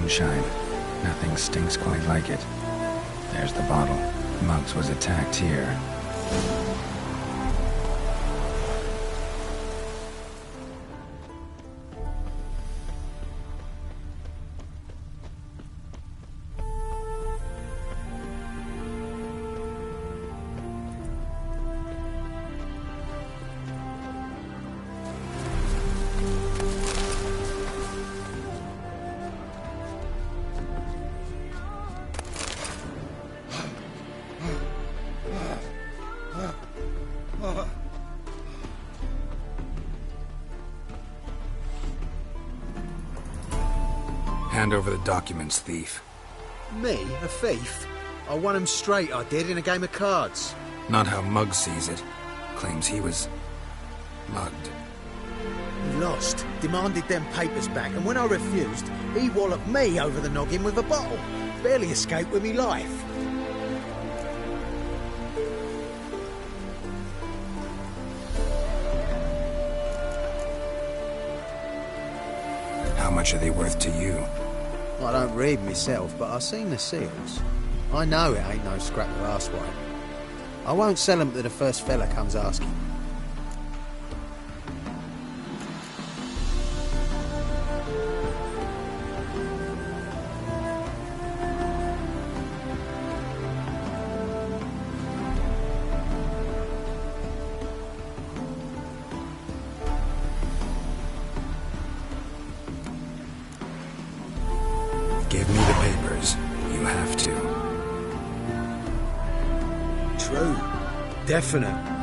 Moonshine. Nothing stinks quite like it. There's the bottle. Muggs was attacked here. Hand over the documents, thief. Me? A thief? I won him straight, I did, in a game of cards. Not how Muggs sees it. Claims he was mugged. He lost, demanded them papers back, and when I refused, he walloped me over the noggin with a bottle. Barely escaped with me life. How much are they worth to you? I don't read myself, but I've seen the seals. I know it ain't no scrap of arsewipe. I won't sell them to the first fella comes asking. Give me the papers. You have to. True. Definite.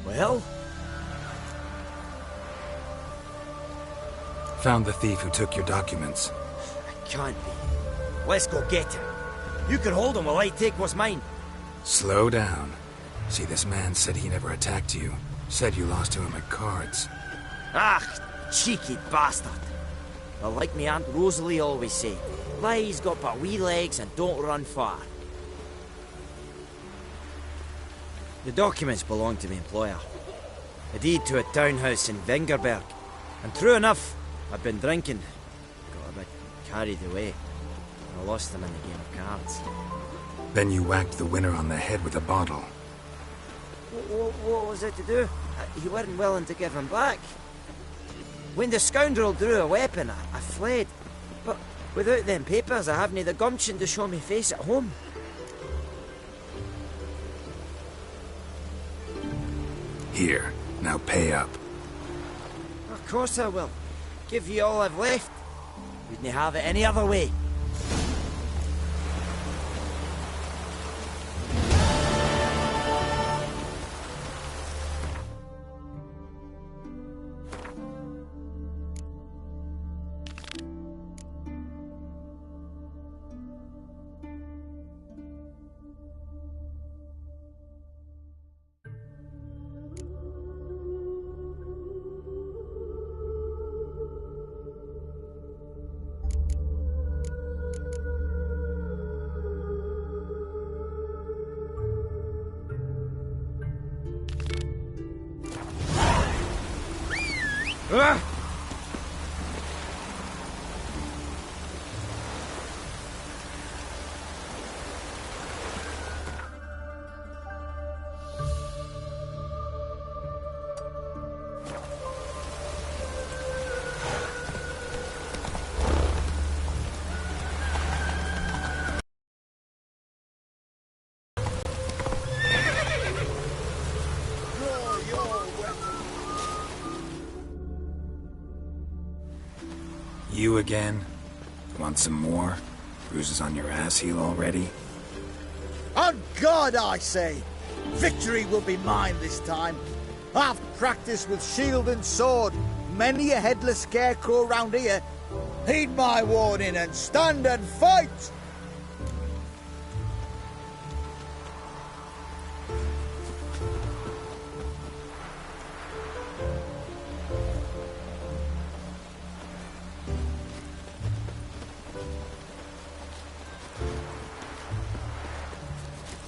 Well? Found the thief who took your documents. It can't be. Let's go get him. You can hold him while I take what's mine. Slow down. See, this man said he never attacked you. Said you lost to him at cards. Ah, cheeky bastard. Well, like me Aunt Rosalie always said, lies got but wee legs and don't run far. The documents belong to my employer. A deed to a townhouse in Wengerberg. And true enough, I've been drinking. carried away. I lost them in the game of cards. Then you whacked the winner on the head with a bottle. What was it to do? You weren't willing to give him back. When the scoundrel drew a weapon, I fled. But without them papers, I haven't the gumption to show me face at home. Here, now pay up. Of course I will. Give you all I've left. Wouldn't have it any other way. You again? Want some more? Bruises on your ass heel already? On God, I say! Victory will be mine this time. I've practiced with shield and sword. Many a headless scarecrow round here. Heed my warning and stand and fight!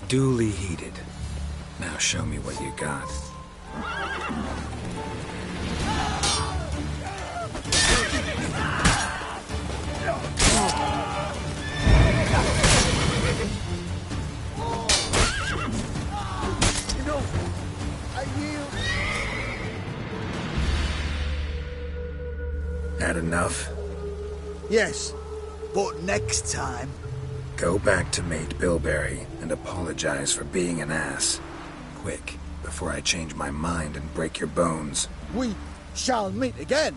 Duly heated. Now show me what you got. No, I yield. Had enough? Yes, but next time. Go back to Mate Bilberry and apologize for being an ass. Quick, before I change my mind and break your bones. We shall meet again.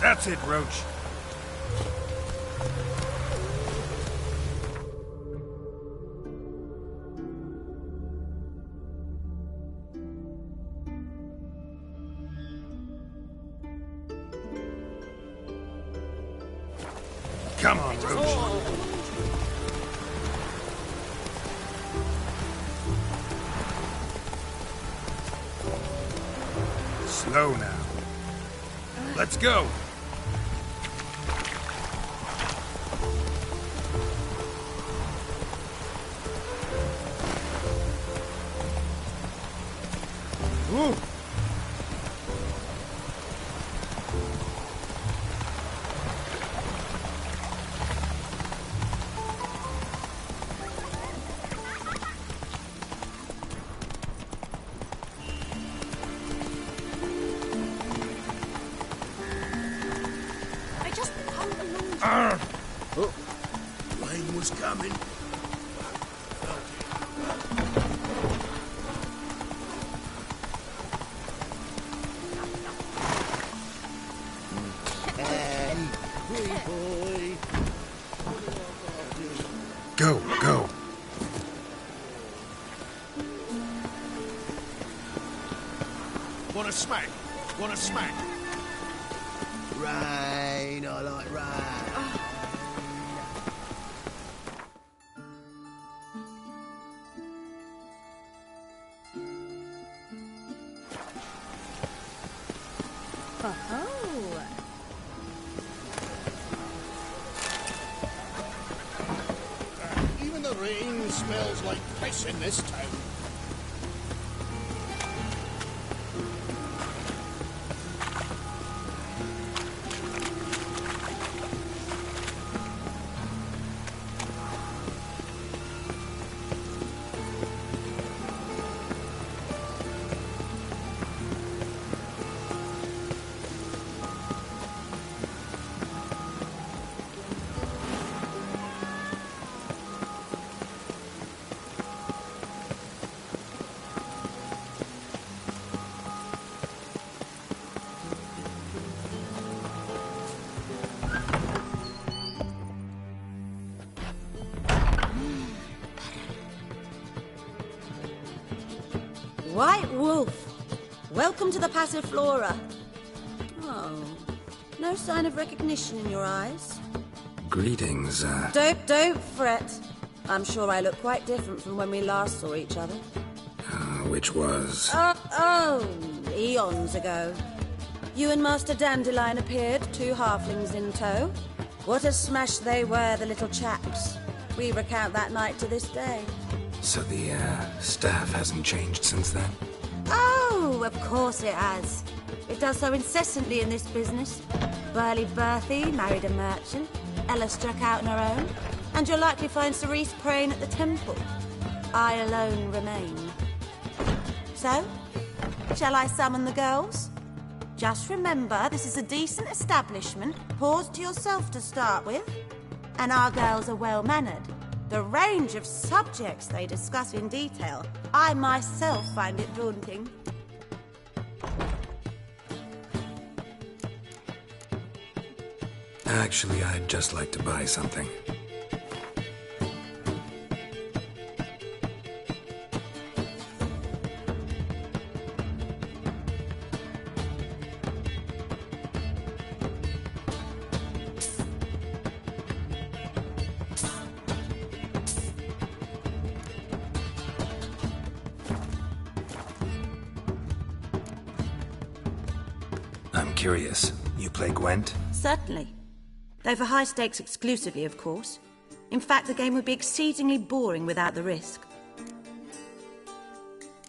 That's it, Roach. Come on, Roach. Slow now. Let's go. Ooh. Oh, rain was coming. Go, go. Wanna smack? Wanna smack? Rain, I like rain. The rain smells like piss in this town. White Wolf, welcome to the Passiflora. Oh, no sign of recognition in your eyes. Greetings, Don't fret. I'm sure I look quite different from when we last saw each other. which was... Eons ago. You and Master Dandelion appeared, 2 halflings in tow. What a smash they were, the little chaps. We recount that night to this day. So the, staff hasn't changed since then? Oh, of course it has. It does so incessantly in this business. Burly Bertie married a merchant, Ella struck out on her own, and you'll likely find Cerise praying at the temple. I alone remain. So, shall I summon the girls? Just remember, this is a decent establishment. Pause to yourself to start with. And our girls are well-mannered. The range of subjects they discuss in detail, I myself find it daunting. Actually, I'd just like to buy something. I'm curious. You play Gwent? Certainly. Though for high stakes exclusively, of course. In fact, the game would be exceedingly boring without the risk.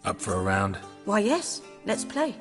Up for a round? Why, yes. Let's play.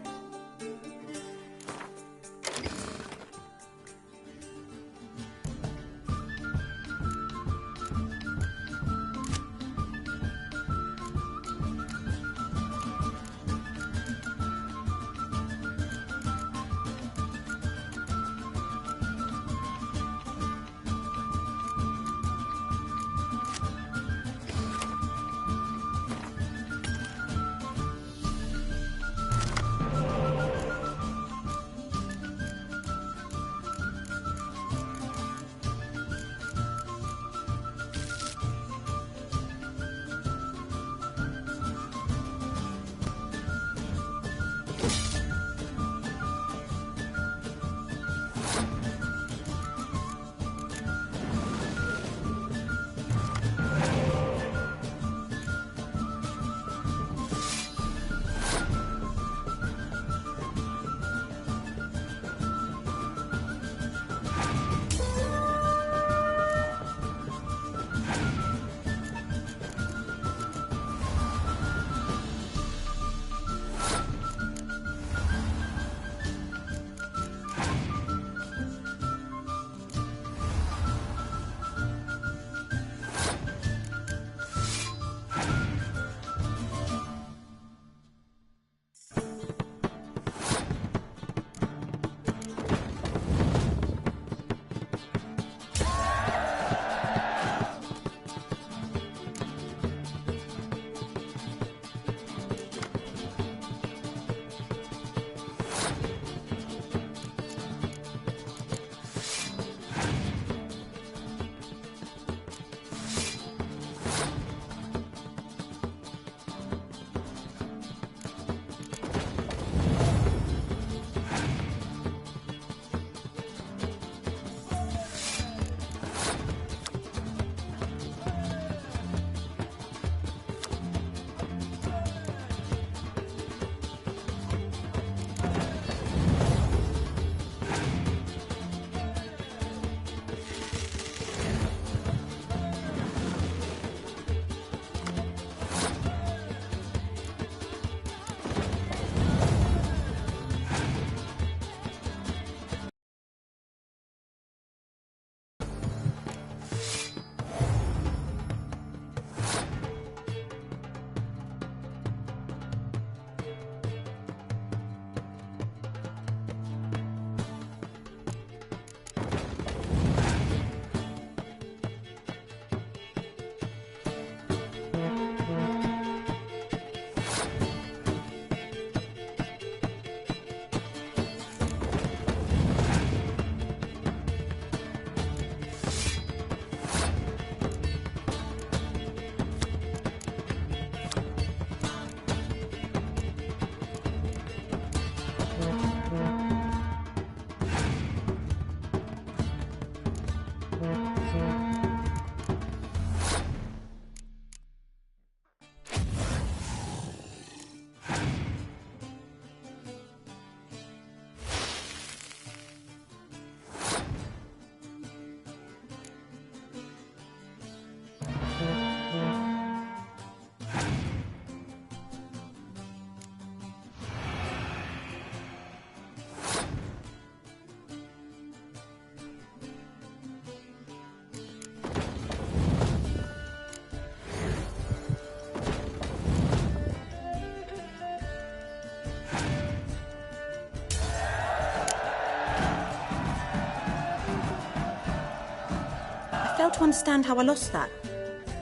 fail to understand how I lost that.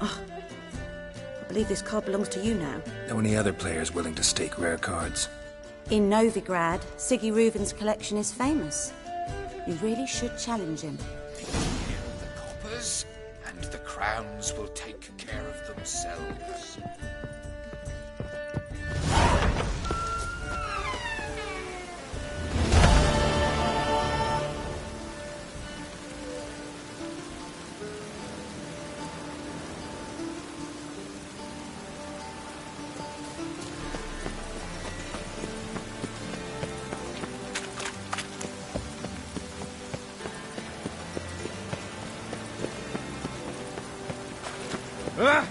Oh, I believe this card belongs to you now. Know any other players willing to stake rare cards? In Novigrad, Siggy Reuven's collection is famous. You really should challenge him. The coppers and the crowns will take care of themselves. Ah!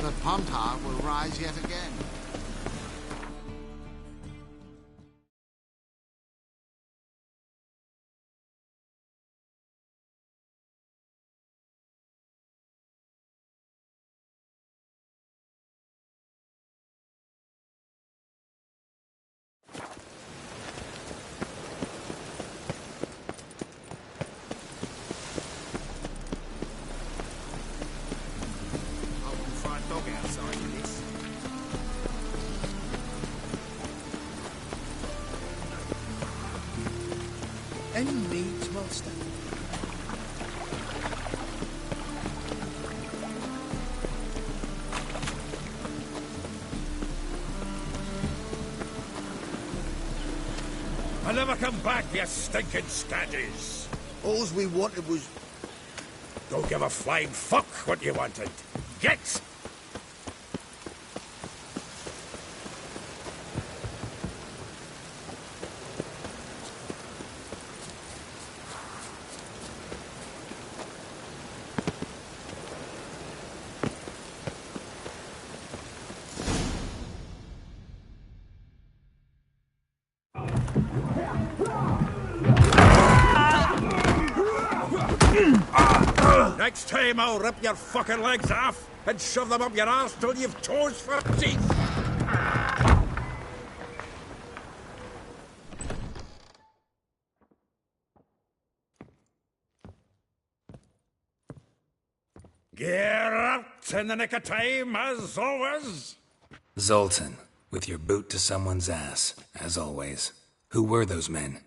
The Pontar will rise yet again. Any needs, master? I'll never come back, you stinking scaddies! All we wanted was... Don't give a flying fuck what you wanted. Get! Next time I'll rip your fucking legs off and shove them up your arse till you've toes for teeth! Gear up in the nick of time, as always! Zoltan, with your boot to someone's ass, as always. Who were those men?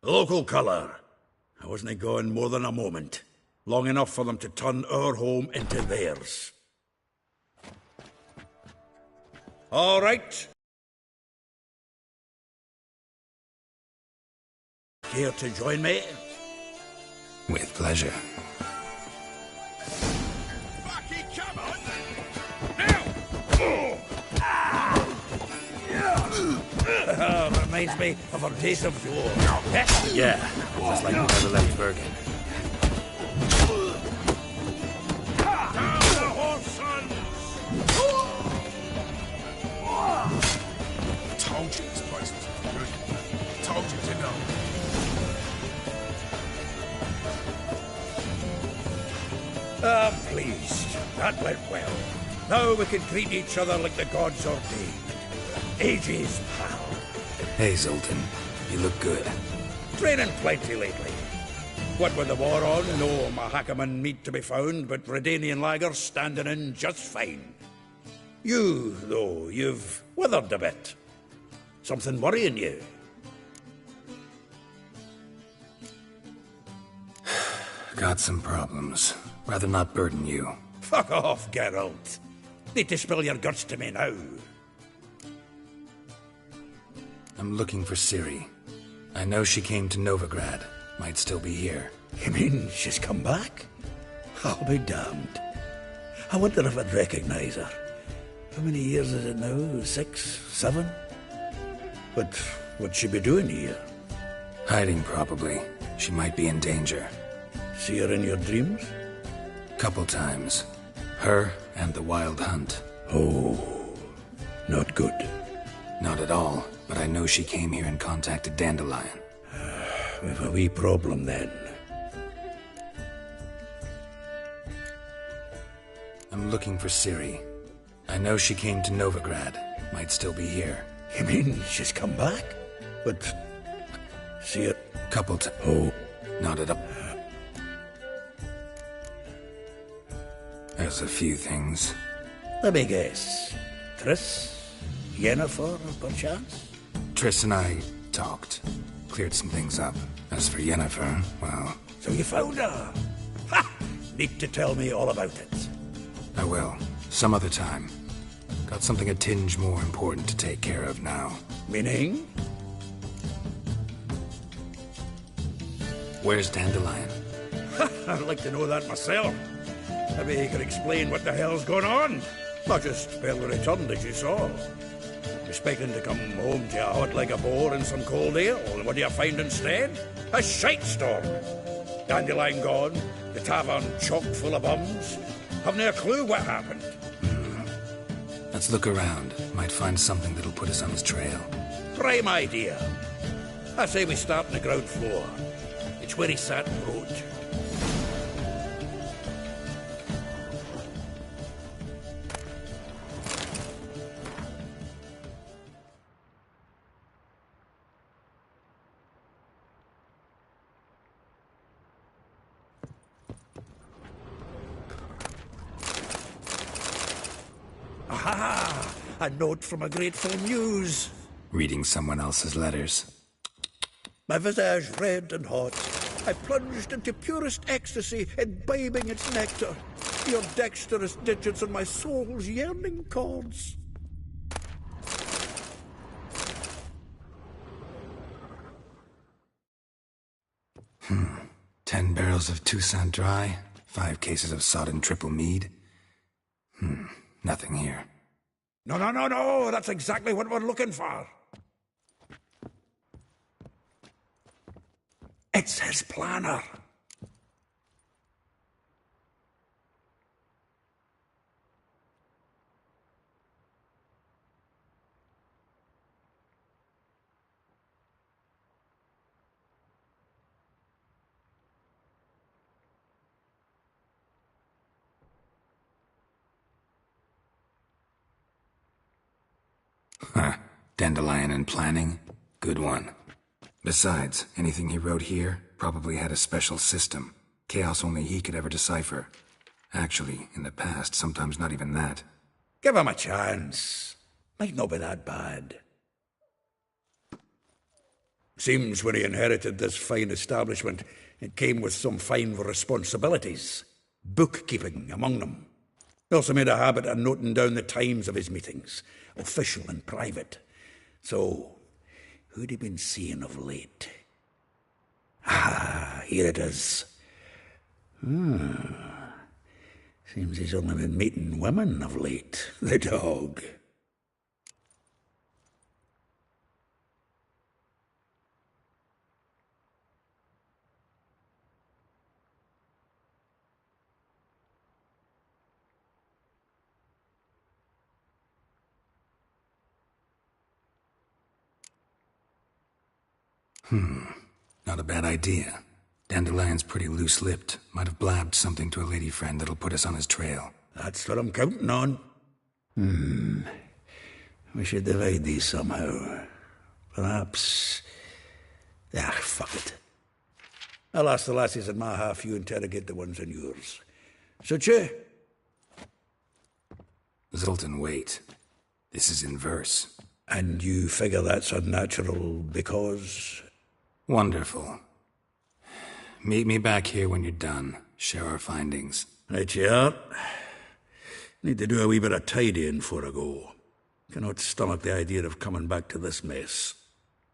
Local colour. I wasn't gone more than a moment. Long enough for them to turn our home into theirs. All right. Care to join me? With pleasure. Bucky, come on! Now! Reminds me of our days of yore. Yeah, just like we never left Bergen. Down the horse, sons! Told you this place was good. Told you to know. I'm pleased. That went well. Now we can greet each other like the gods ordained. Ages, pal. Hey, Zoltan. You look good. Training plenty lately. What with the war on, no Mahakaman meat to be found, but Redanian lagers standing in just fine. You, though, you've withered a bit. Something worrying you? Got some problems. Rather not burden you. Fuck off, Geralt. Need to spill your guts to me now. I'm looking for Ciri. I know she came to Novigrad. Might still be here. You mean she's come back? I'll be damned. I wonder if I'd recognize her. How many years is it now? 6, 7? But what'd she be doing here? Hiding, probably. She might be in danger. See her in your dreams? Couple times. Her and the Wild Hunt. Oh, not good. Not at all, but I know she came here and contacted Dandelion. We've a wee problem then. I'm looking for Ciri. I know she came to Novigrad. Might still be here. You mean she's come back? But... see her... Couple times. Oh. Not at all. There's a few things. Let me guess. Triss? Yennefer, perchance? Triss and I talked. Cleared some things up. As for Yennefer, well... So you found her? Ha! Need to tell me all about it. I will. Some other time. Got something a tinge more important to take care of now. Meaning? Where's Dandelion? I'd like to know that myself. Maybe he could explain what the hell's going on. Not just barely returned, as you saw. Expecting to come home to a hot like a boar and some cold ale, and what do you find instead? A shite storm. Dandelion gone, the tavern chock full of bums. Haven't a clue what happened. Let's look around. Might find something that'll put us on his trail. Prime idea. I say we start on the ground floor. It's where he sat and wrote. Aha! A note from a grateful muse. Reading someone else's letters. My visage red and hot, I plunged into purest ecstasy, imbibing its nectar. Your dexterous digits on my soul's yearning chords. Hmm. 10 barrels of Toussaint Dry, 5 cases of sodden triple mead. Nothing here. No, that's exactly what we're looking for. It's his planner. Huh. Dandelion and planning? Good one. Besides, anything he wrote here probably had a special system. Chaos only he could ever decipher. Actually, in the past, sometimes not even that. Give him a chance. Might not be that bad. Seems when he inherited this fine establishment, it came with some fine responsibilities. Bookkeeping among them. He also made a habit of noting down the times of his meetings, official and private. So, who'd he been seeing of late? Ah, here it is. Seems he's only been meeting women of late, the dog. Not a bad idea. Dandelion's pretty loose-lipped. Might have blabbed something to a lady friend that'll put us on his trail. That's what I'm counting on. We should divide these somehow. Perhaps... fuck it. I'll ask the lassies in my half, you interrogate the ones in yours. Such you? Zoltan, wait. This is in verse. And you figure that's unnatural because... Wonderful. Meet me back here when you're done. Share our findings. Right you are. Need to do a wee bit of tidying before I go. Cannot stomach the idea of coming back to this mess.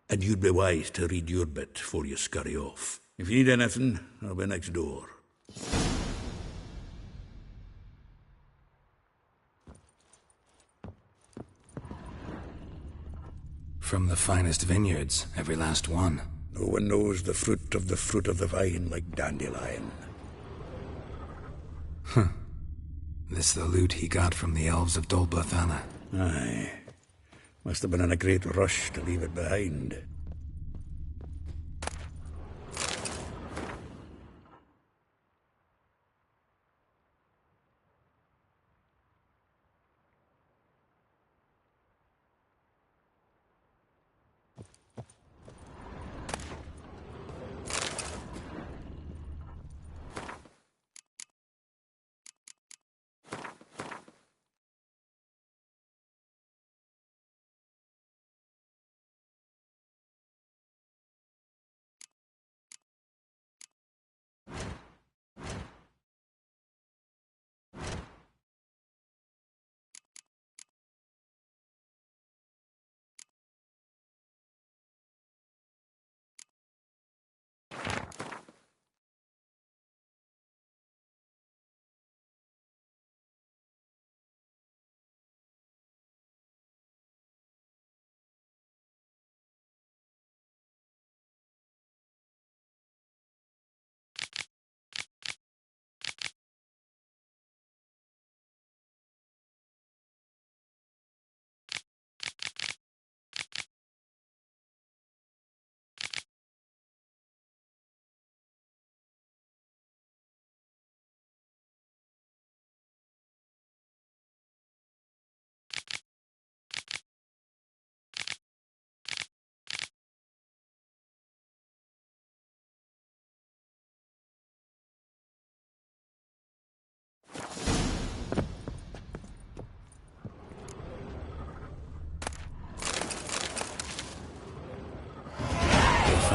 And you'd be wise to read your bit before you scurry off. If you need anything, I'll be next door. From the finest vineyards, every last one. No one knows the fruit of the vine like Dandelion. This the loot he got from the elves of Dol Blathanna. Aye. Must have been in a great rush to leave it behind.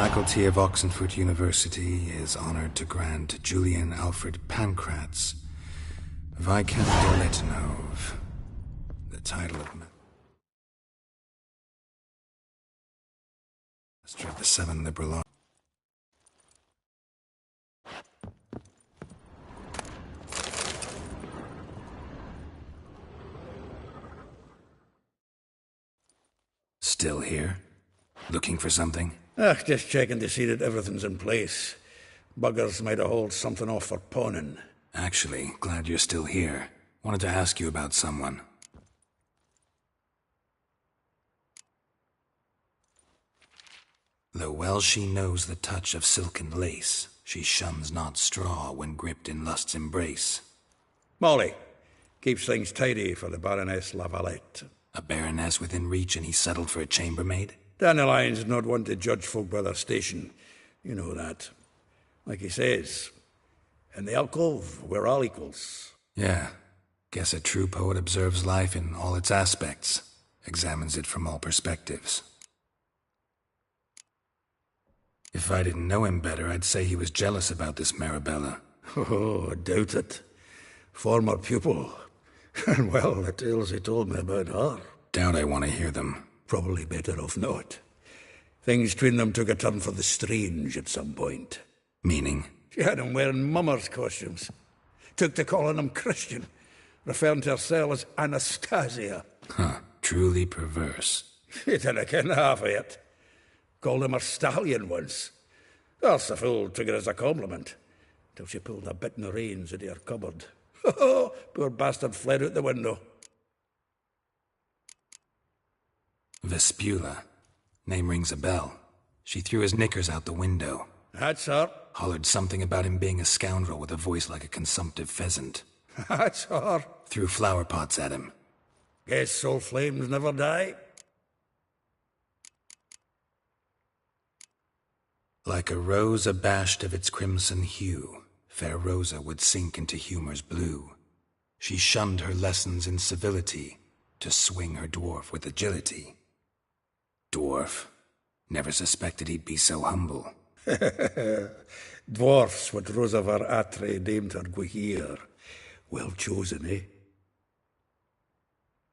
The Faculty of Oxenfurt University is honored to grant Julian Alfred Pancratz, Viscount Doletinov, the title of Master of the Seven Liberal Arts. Still here? Looking for something? Just checking to see that everything's in place. Buggers might have hauled something off for pawning. Actually, glad you're still here. Wanted to ask you about someone. Though well she knows the touch of silken lace, she shuns not straw when gripped in lust's embrace. Molly, keeps things tidy for the Baroness Lavalette. A baroness within reach and he settled for a chambermaid? Dandelion's not one to judge folk by their station. You know that. Like he says, in the alcove, we're all equals. Yeah. Guess a true poet observes life in all its aspects, examines it from all perspectives. If I didn't know him better, I'd say he was jealous about this Marabella. Oh, I doubt it. Former pupil. And well, the tales he told me about her. Doubt I want to hear them. Probably better off not. Things between them took a turn for the strange at some point. Meaning? She had him wearing mummers' costumes. Took to calling him Christian, referring to herself as Anastasia. Huh. Truly perverse. He didn't ken half of it. Called him her stallion once. That's the fool took it as a compliment, till she pulled a bit in the reins into her cupboard. Poor bastard fled out the window. Vespula. Name rings a bell. She threw his knickers out the window. That's her. Hollered something about him being a scoundrel with a voice like a consumptive pheasant. That's her. Threw flower pots at him. Guess soul flames never die. Like a rose abashed of its crimson hue, fair Rosa would sink into humor's blue. She shunned her lessons in civility, to swing her dwarf with agility. Dwarf. Never suspected he'd be so humble. Dwarfs what Rosa var Atre named her Guahir. Well chosen, eh?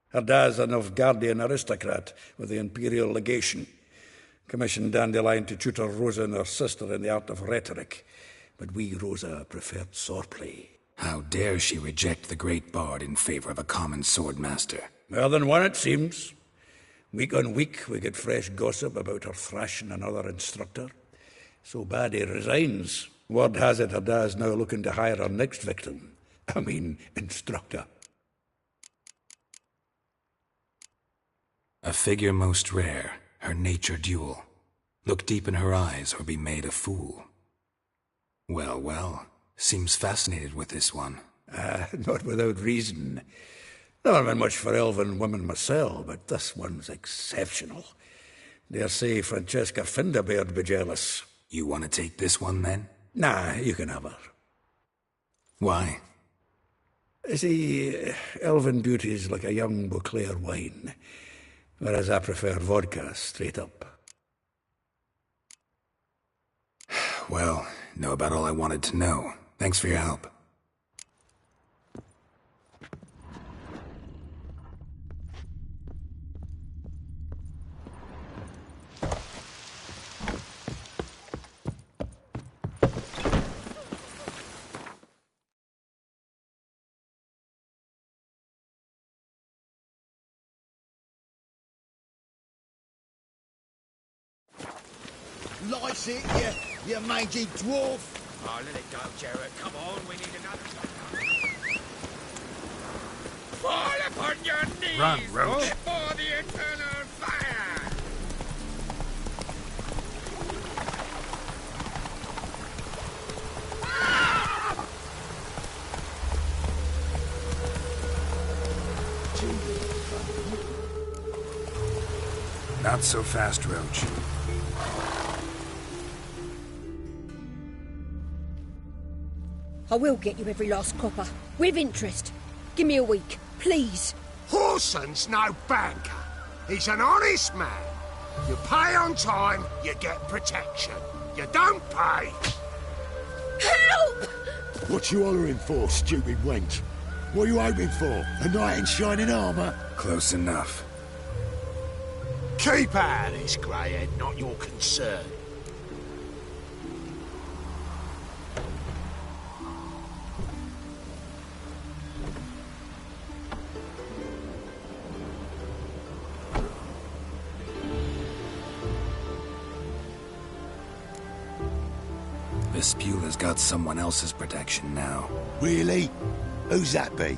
Her dad's a Novgardian aristocrat with the Imperial Legation. Commissioned Dandelion to tutor Rosa and her sister in the art of rhetoric. But we, Rosa, preferred swordplay. How dare she reject the great bard in favor of a common swordmaster? More than one, it seems. Week on week, we get fresh gossip about her thrashing another instructor. So bad he resigns. Word has it her dad's now looking to hire her next victim. Instructor. A figure most rare, her nature dual. Look deep in her eyes or be made a fool. Well, well, seems fascinated with this one. Not without reason. Never been much for elven women myself, but this one's exceptional. Dare say Francesca Finderbeard be jealous. You want to take this one, then? Nah, you can have her. Why? See, elven beauty's like a young Beauclair wine, whereas I prefer vodka straight up. Well, know about all I wanted to know. Thanks for your help. Lice it, you mangy dwarf! Oh, let it go, Jarrett. Come on, we need another. Fall upon your knees! Run, Roach. Before the eternal fire! Not so fast, Roach. I will get you every last copper, with interest. Give me a week, please. Horson's no banker. He's an honest man. You pay on time, you get protection. You don't pay. Help! What you hollering for, stupid wench? What are you hoping for? A knight in shining armour? Close enough. Keep out of this, greyhead, not your concern. Vespula's got someone else's protection now. Really? Who's that be?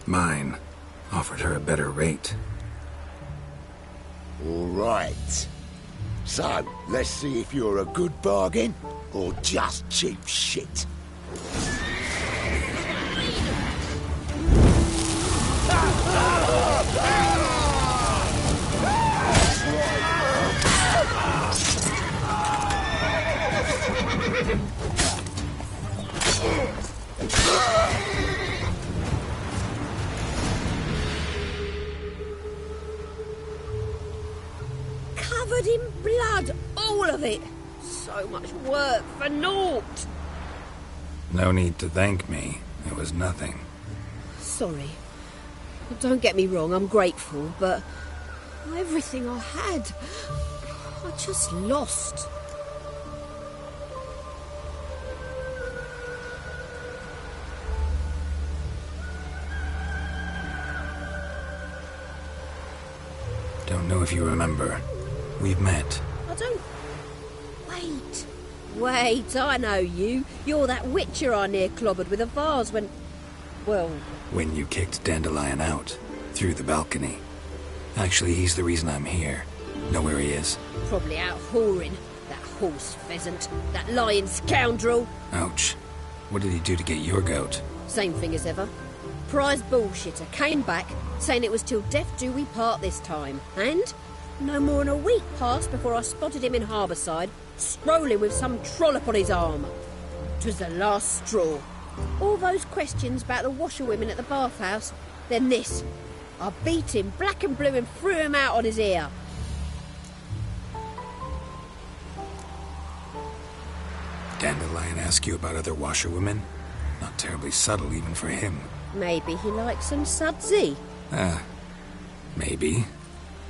Mine. Offered her a better rate. All right. So, let's see if you're a good bargain or just cheap shit. it. So much work for naught. No need to thank me. It was nothing. Sorry. Don't get me wrong, I'm grateful, but everything I had, I just lost. Don't know if you remember. We've met. I don't... Wait, I know you. You're that witcher I near clobbered with a vase when... Well... When you kicked Dandelion out. Through the balcony. Actually, he's the reason I'm here. Know where he is? Probably out whoring. That horse pheasant. That lying scoundrel. Ouch. What did he do to get your goat? Same thing as ever. Prize bullshitter came back, saying it was till death do we part this time. And no more than a week passed before I spotted him in Harbourside, strolling with some trollop on his arm. 'Twas the last straw. All those questions about the washerwomen at the bathhouse, then this. I beat him black and blue and threw him out on his ear. Dandelion ask you about other washerwomen? Not terribly subtle even for him. Maybe he likes some sudsy. Maybe.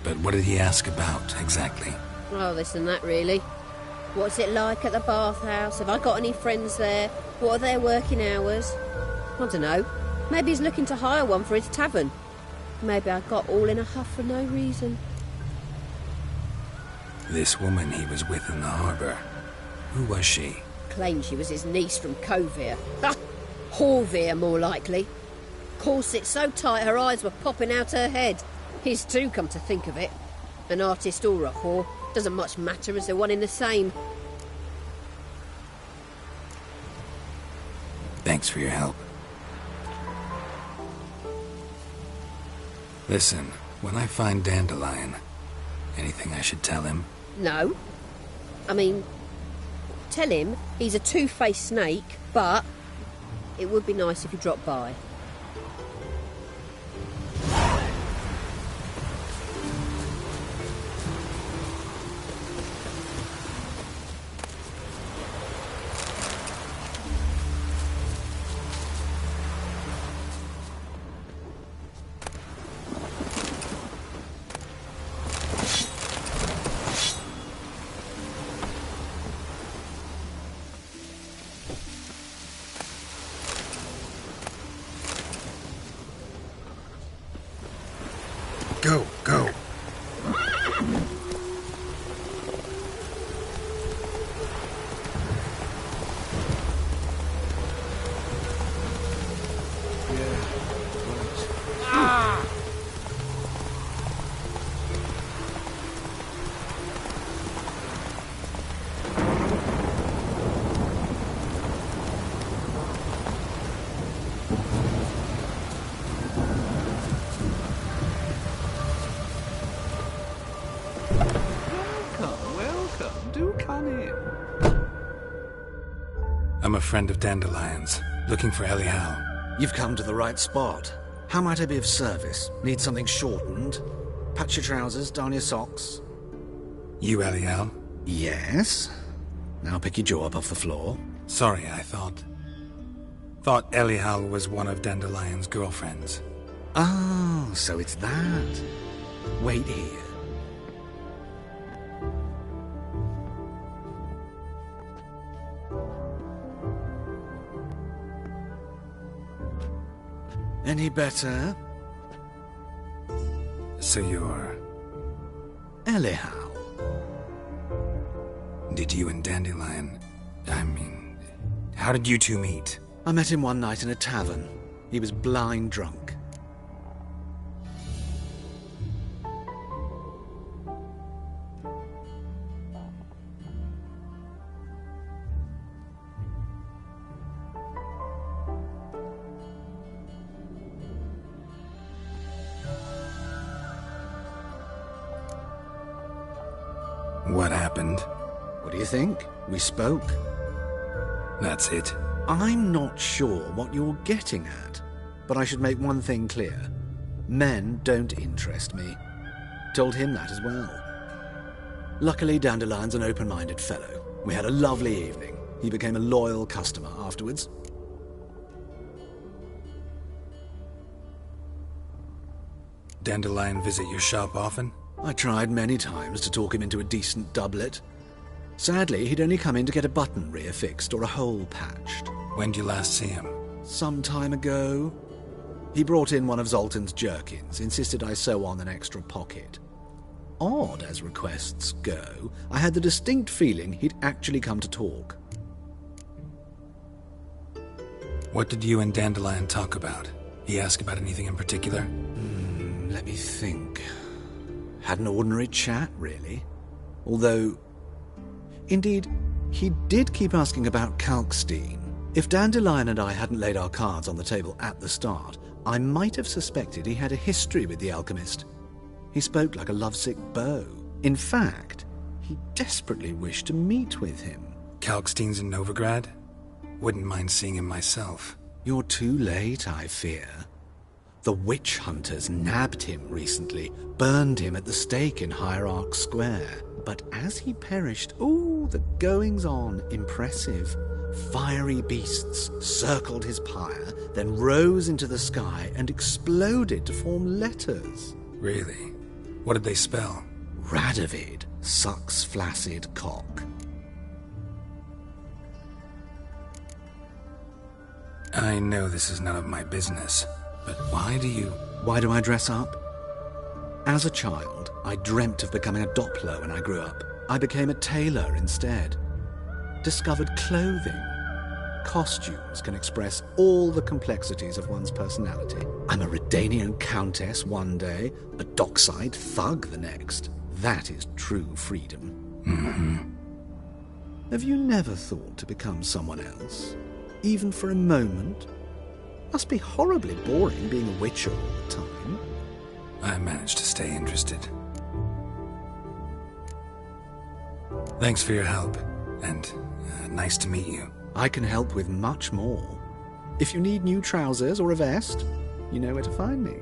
But what did he ask about, exactly? Oh, this and that, really. What's it like at the bathhouse? Have I got any friends there? What are their working hours? I don't know. Maybe he's looking to hire one for his tavern. Maybe I got all in a huff for no reason. This woman he was with in the harbour. Who was she? Claimed she was his niece from Covere. Horvere, more likely. Corset so tight her eyes were popping out her head. His too, come to think of it. An artist or a whore. Doesn't much matter as they're one in the same. Thanks for your help. Listen, when I find Dandelion, anything I should tell him? No. I mean, tell him he's a two-faced snake, but it would be nice if he dropped by. Go, go. I'm a friend of Dandelion's, looking for Elial. You've come to the right spot. How might I be of service? Need something shortened? Patch your trousers, darn your socks. You Elial? Yes. Now pick your jaw up off the floor. Sorry, I thought Elial was one of Dandelion's girlfriends. Oh, so it's that. Wait here. Any better? So you're... Elial. Did you and Dandelion... how did you two meet? I met him one night in a tavern. He was blind drunk. What happened? What do you think? We spoke. That's it? I'm not sure what you're getting at, but I should make one thing clear. Men don't interest me. Told him that as well. Luckily, Dandelion's an open-minded fellow. We had a lovely evening. He became a loyal customer afterwards. Dandelion visit your shop often? I tried many times to talk him into a decent doublet. Sadly, he'd only come in to get a button reaffixed or a hole patched. When did you last see him? Some time ago. He brought in one of Zoltan's jerkins, insisted I sew on an extra pocket. Odd as requests go, I had the distinct feeling he'd actually come to talk. What did you and Dandelion talk about? He asked about anything in particular? Let me think. Had an ordinary chat, really. Although, indeed, he did keep asking about Kalkstein. If Dandelion and I hadn't laid our cards on the table at the start, I might have suspected he had a history with the alchemist. He spoke like a lovesick beau. In fact, he desperately wished to meet with him. Kalkstein's in Novigrad? Wouldn't mind seeing him myself. You're too late, I fear. The witch hunters nabbed him recently, burned him at the stake in Hierarch Square. But as he perished, the goings-on, impressive. Fiery beasts circled his pyre, then rose into the sky and exploded to form letters. Really? What did they spell? Radovid sucks flaccid cock. I know this is none of my business, but why do I dress up? As a child, I dreamt of becoming a Doppler when I grew up. I became a tailor instead. Discovered clothing. Costumes can express all the complexities of one's personality. I'm a Redanian countess one day, a dockside thug the next. That is true freedom. Mm-hmm. Have you never thought to become someone else? Even for a moment? Must be horribly boring being a witcher all the time. I managed to stay interested. Thanks for your help, and nice to meet you. I can help with much more. If you need new trousers or a vest, you know where to find me.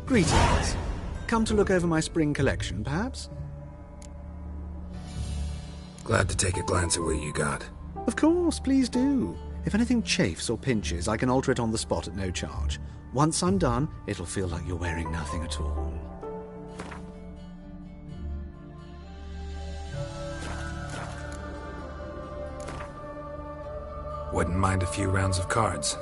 Greetings. Come to look over my spring collection, perhaps? Glad to take a glance at what you got. Of course, please do. If anything chafes or pinches, I can alter it on the spot at no charge. Once I'm done, it'll feel like you're wearing nothing at all. Wouldn't mind a few rounds of cards.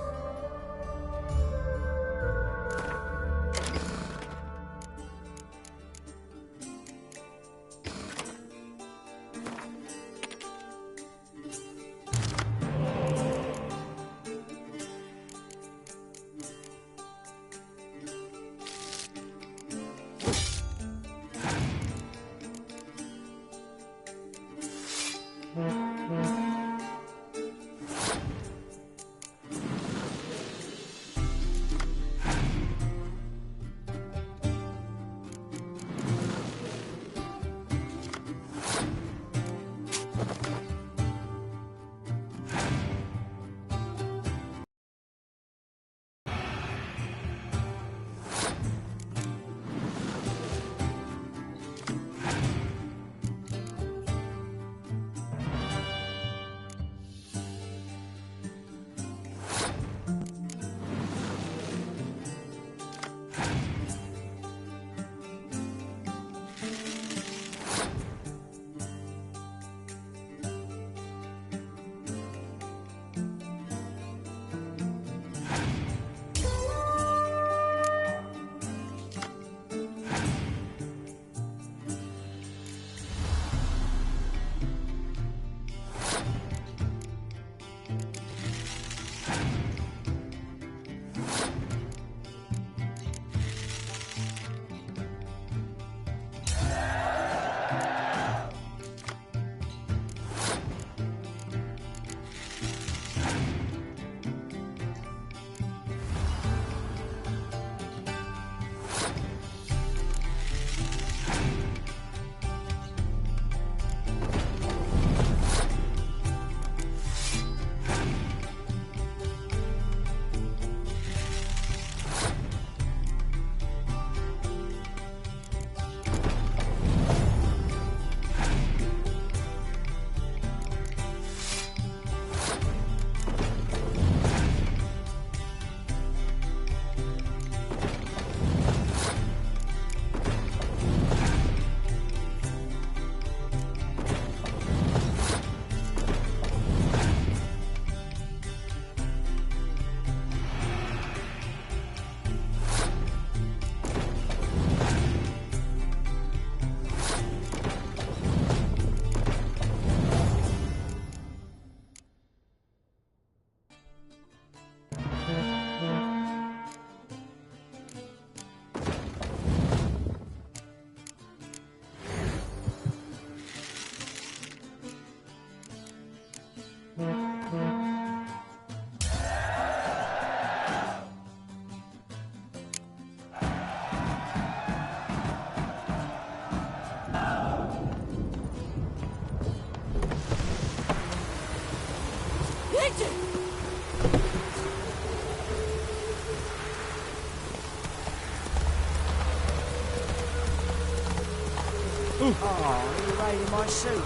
Oh, you're riding my suit.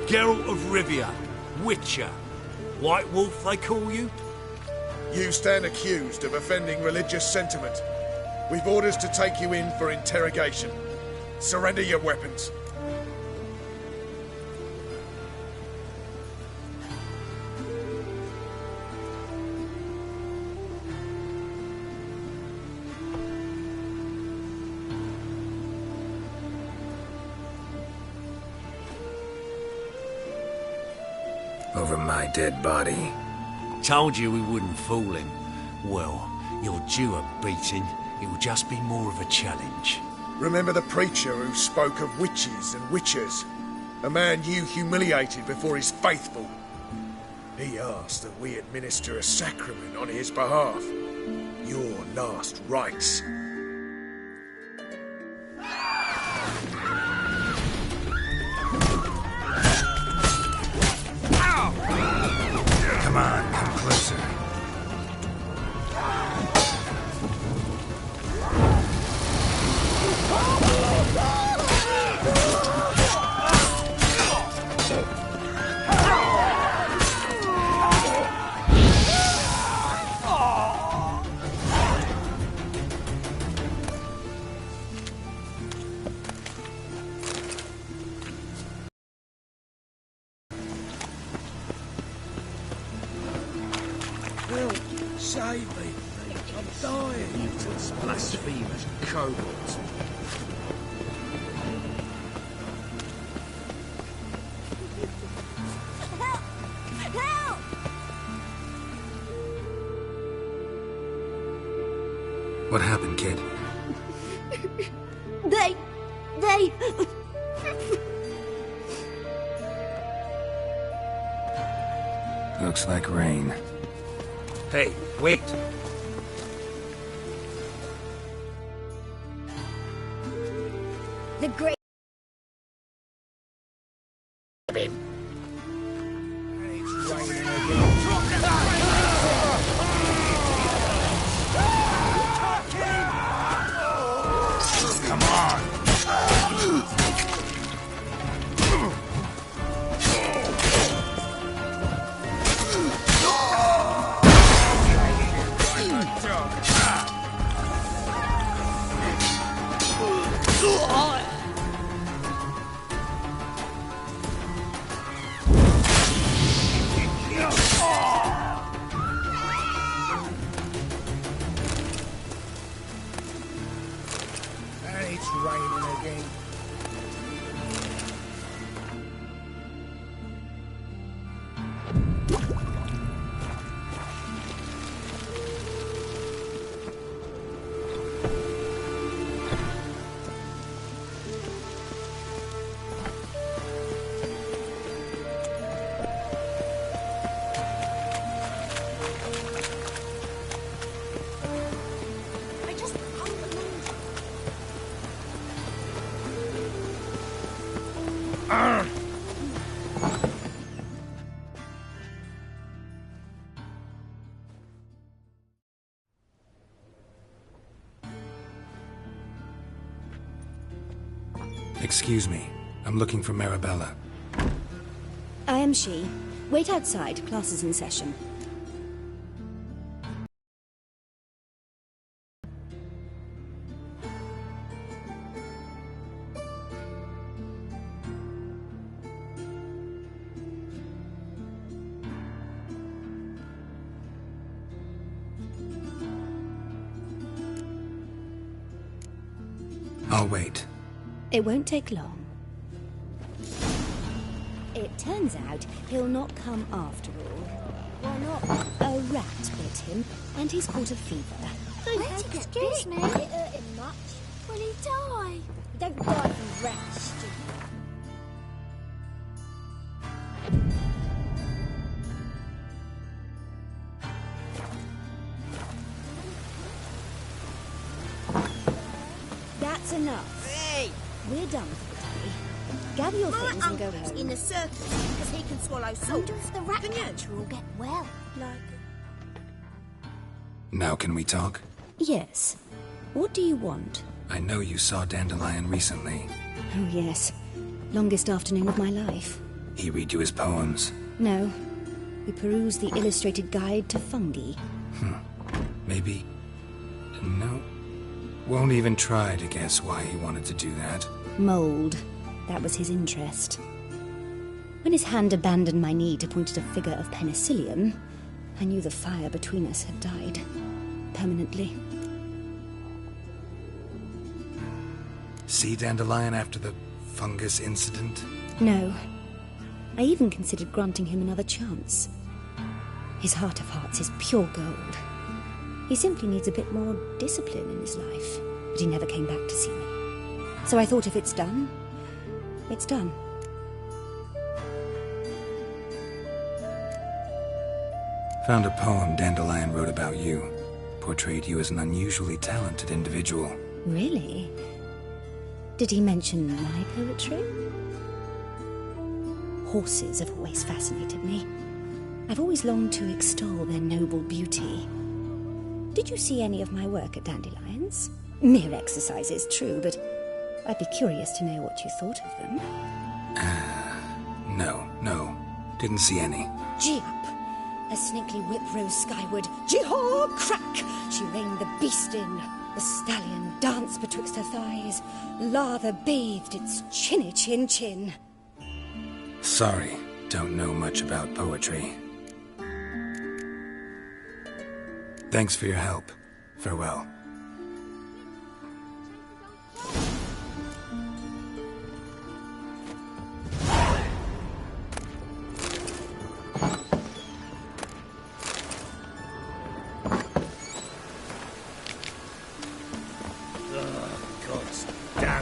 Geralt of Rivia, Witcher. White Wolf, they call you? You stand accused of offending religious sentiment. We've orders to take you in for interrogation. Surrender your weapons. Over my dead body. Told you we wouldn't fool him. Well, you're due a beating. It will just be more of a challenge. Remember the preacher who spoke of witches and witchers? A man you humiliated before his faithful. He asked that we administer a sacrament on his behalf. Your last rites. Come on, come closer. Save me! I'm dying! Mutants, blasphemers, kobolds. Help! Help! What happened, kid? They... Looks like rain. Hey, wait! The great... Come on! It's raining again. I just hung along. Excuse me. I'm looking for Marabella. I am she. Wait outside. Class is in session. I'll wait. It won't take long. It turns out he'll not come after all. Why not? A rat bit him, and he's caught a fever. Excuse me. Did it hurt him much? Will he die? You don't die from rats, stupid. That's enough. Hey! We're done for the day. Gather your things and go home. In the circus because he can swallow salt. Wonder if the rat catcher will get well. Now can we talk? Yes. What do you want? I know you saw Dandelion recently. Oh, yes. Longest afternoon of my life. He read you his poems. No. We perused the illustrated guide to fungi. Maybe... No. Won't even try to guess why he wanted to do that. Mold. That was his interest. When his hand abandoned my knee to point at a figure of penicillium, I knew the fire between us had died. Permanently. See Dandelion after the fungus incident? No. I even considered granting him another chance. His heart of hearts is pure gold. He simply needs a bit more discipline in his life. But he never came back to see me. So I thought if it's done, it's done. Found a poem Dandelion wrote about you. Portrayed you as an unusually talented individual. Really? Did he mention my poetry? Horses have always fascinated me. I've always longed to extol their noble beauty. Did you see any of my work at Dandelion's? Mere exercises, true, but I'd be curious to know what you thought of them. No. Didn't see any. Gee up! A snaky whip rose skyward. Gee-haw! Crack! She reined the beast in. The stallion danced betwixt her thighs. Lather bathed its chinny chin. Sorry, don't know much about poetry. Thanks for your help. Farewell.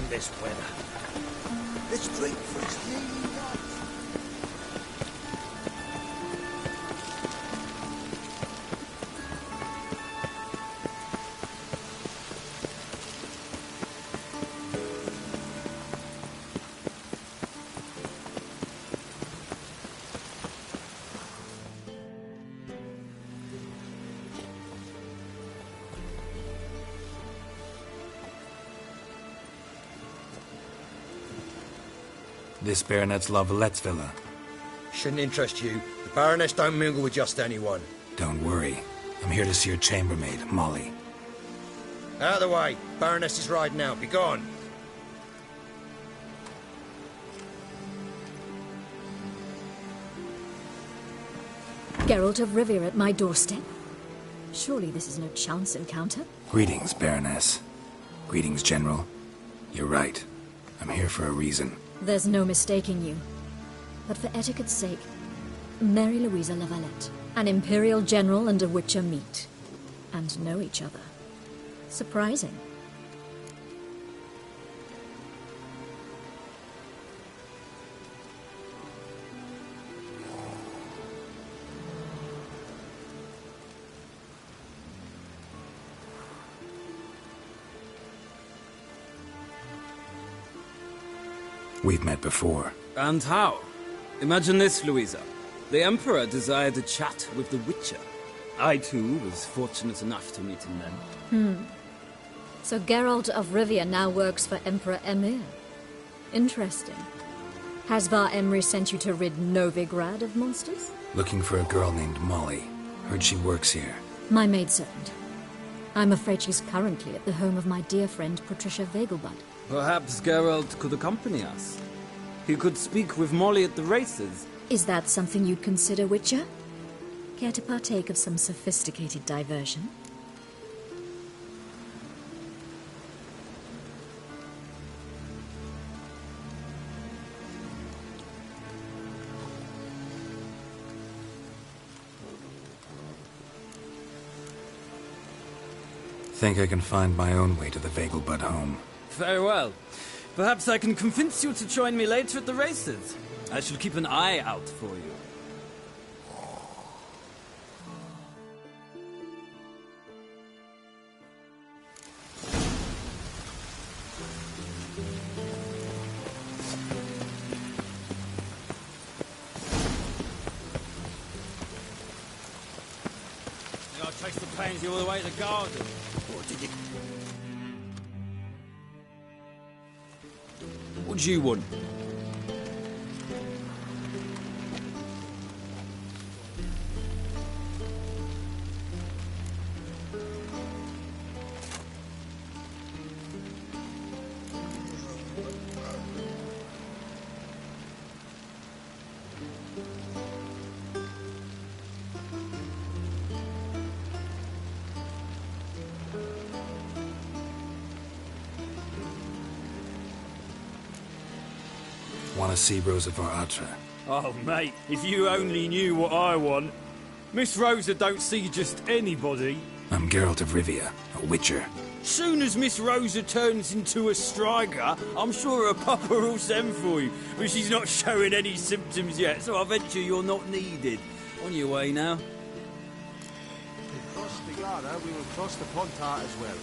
This weather. The street is really nice. This Baronet's Lavallette's villa. Shouldn't interest you. The Baroness don't mingle with just anyone. Don't worry. I'm here to see your chambermaid, Molly. Out of the way. Baroness is riding out. Be gone. Geralt of Rivia at my doorstep? Surely this is no chance encounter? Greetings, Baroness. Greetings, General. You're right. I'm here for a reason. There's no mistaking you. But for etiquette's sake, Mary Louisa Lavalette, an Imperial General and a Witcher meet. And know each other. Surprising. We've met before. And how? Imagine this, Louisa. The Emperor desired a chat with the Witcher. I, too, was fortunate enough to meet him then. So Geralt of Rivia now works for Emperor Emir. Interesting. Has Var Emry sent you to rid Novigrad of monsters? Looking for a girl named Molly. Heard she works here. My maidservant. I'm afraid she's currently at the home of my dear friend Patricia Vegelbud. Perhaps Geralt could accompany us. He could speak with Molly at the races. Is that something you'd consider, Witcher? Care to partake of some sophisticated diversion? Think I can find my own way to the Vagelbud home. Very well. Perhaps I can convince you to join me later at the races. I shall keep an eye out for you. I'll chase the pansy all the way to the garden. What did you... What do you want? Want to see Rosa var Atra? Oh, mate, if you only knew what I want. Miss Rosa don't see just anybody. I'm Geralt of Rivia, a witcher. Soon as Miss Rosa turns into a striker, I'm sure her papa will send for you. But she's not showing any symptoms yet, so I venture you're not needed. On your way now. We cross the Yara, we will cross the Pontar as well.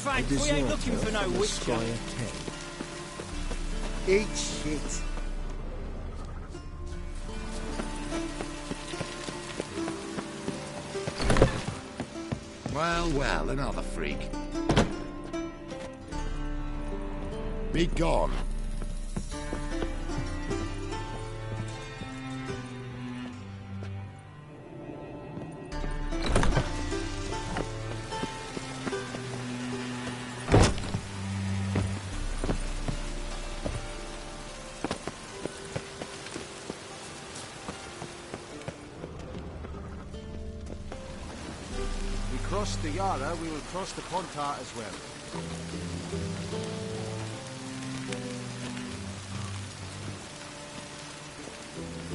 Frank, we ain't looking for no witcher. Eat shit. Well, well, another freak. Be gone. Cross the Yara, we will cross the Pontar as well.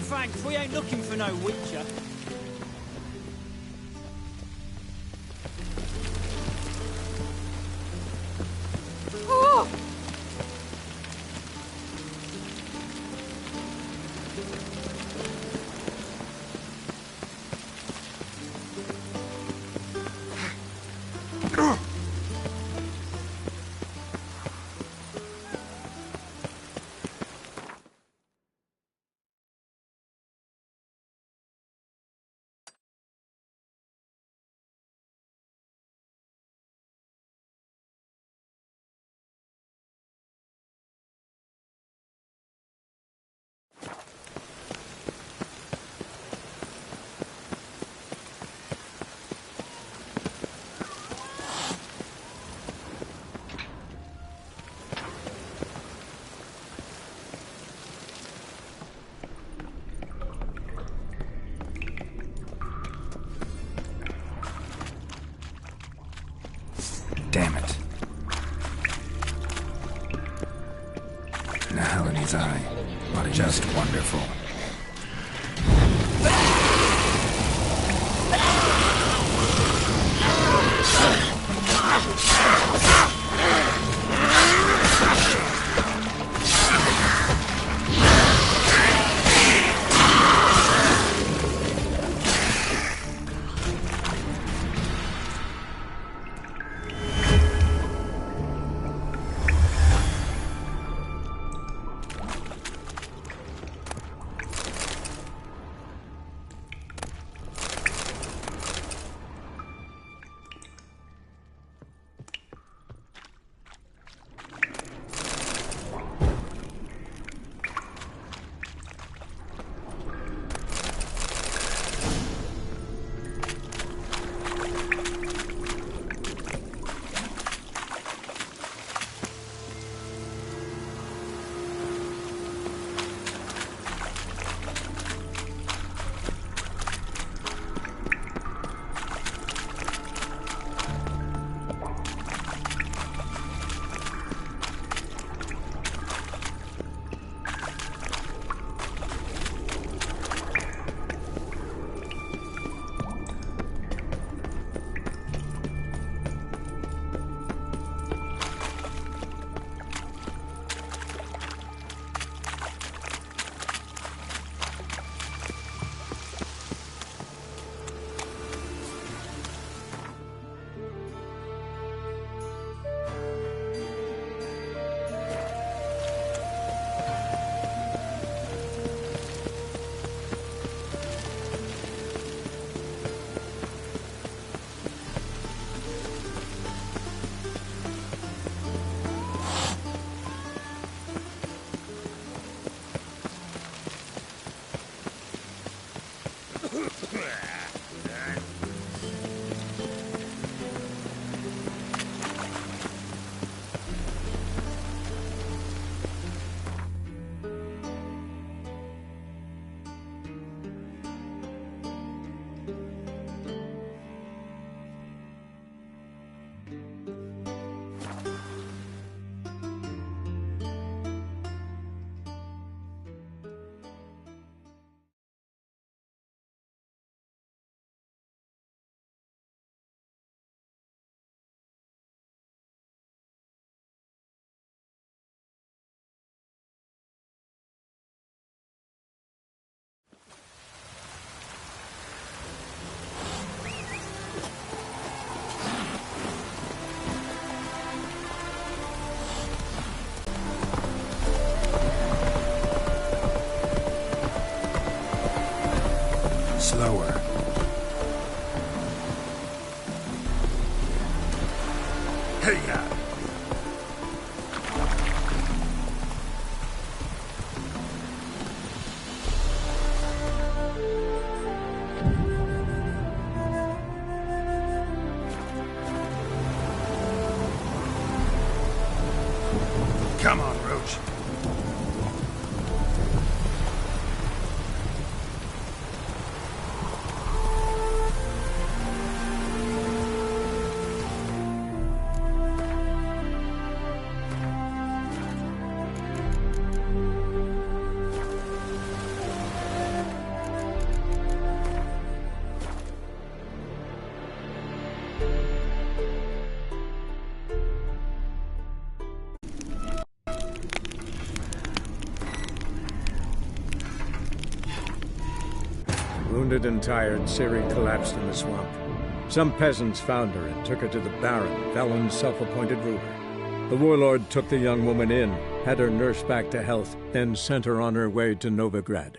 Frank, we ain't looking for no witcher. Oh! Damn it. Now in his eye. What just wonderful. Slower. Hey-ya! Come on, Roach. Wounded and tired, Ciri collapsed in the swamp. Some peasants found her and took her to the Baron, Valen's self-appointed ruler. The warlord took the young woman in, had her nursed back to health, then sent her on her way to Novigrad.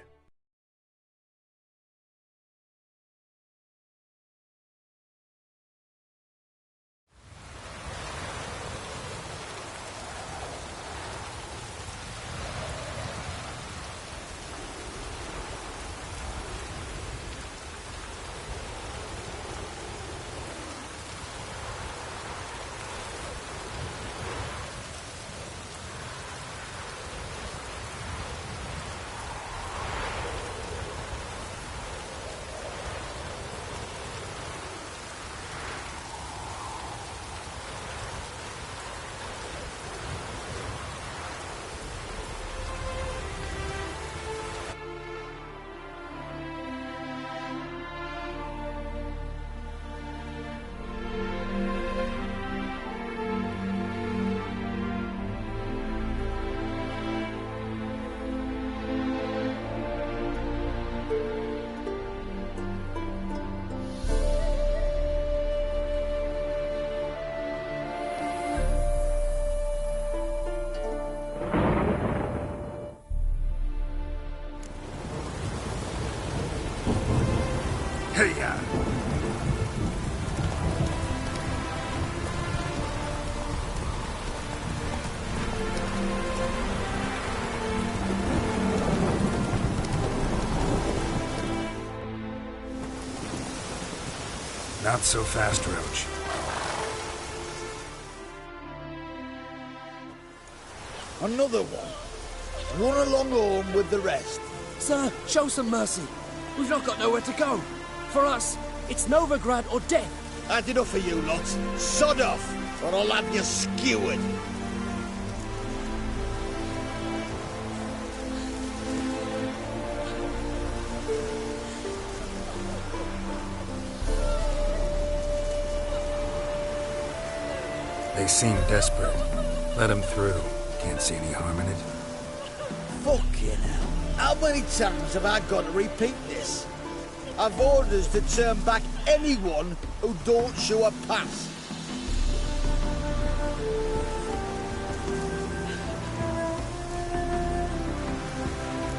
Hey-ya! Not so fast, Roach. Another one. Run along home with the rest. Sir, show some mercy. We've not got nowhere to go. For us, it's Novigrad or death. That's enough for you lot. Sod off, or I'll have you skewered. They seem desperate. Let them through. Can't see any harm in it. Fucking hell. How many times have I got to repeat this? I've orders to turn back anyone who don't show a pass.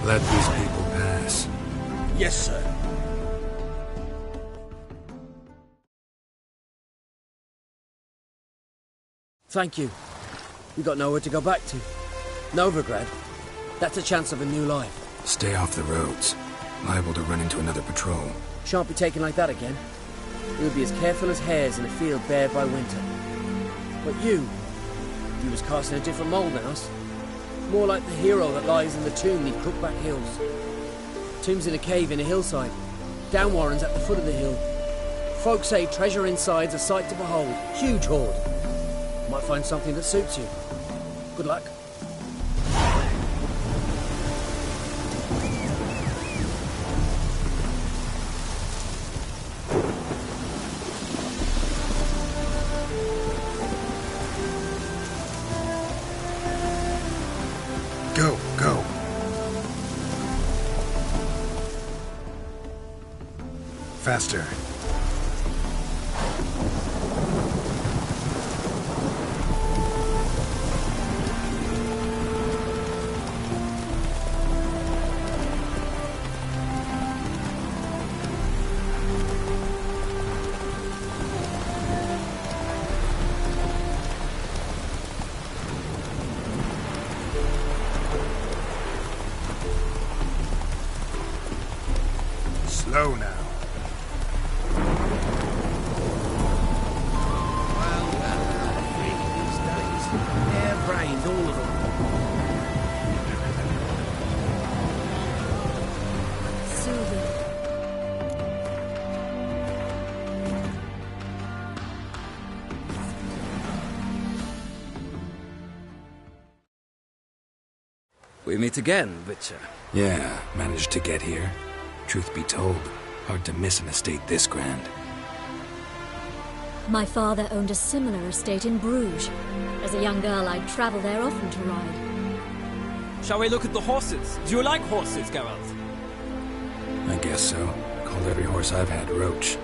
Let these people pass. Yes, sir. Thank you. We got nowhere to go back to. Novigrad. That's a chance of a new life. Stay off the roads. Liable to run into another patrol. Shan't be taken like that again. We'll be as careful as hares in a field bared by winter. But you was cast in a different mould than us. More like the hero that lies in the tomb neath Crookback Hills. Tomb's in a cave in a hillside. Down Warren's at the foot of the hill. Folks say treasure inside's a sight to behold. Huge hoard. Might find something that suits you. Good luck. Go. Faster. Slow now. Hair-brained, all of them. Sylvia. We meet again, Witcher. Yeah, managed to get here. Truth be told, hard to miss an estate this grand. My father owned a similar estate in Bruges. As a young girl, I'd travel there often to ride. Shall we look at the horses? Do you like horses, Geralt? I guess so. Called every horse I've had Roach.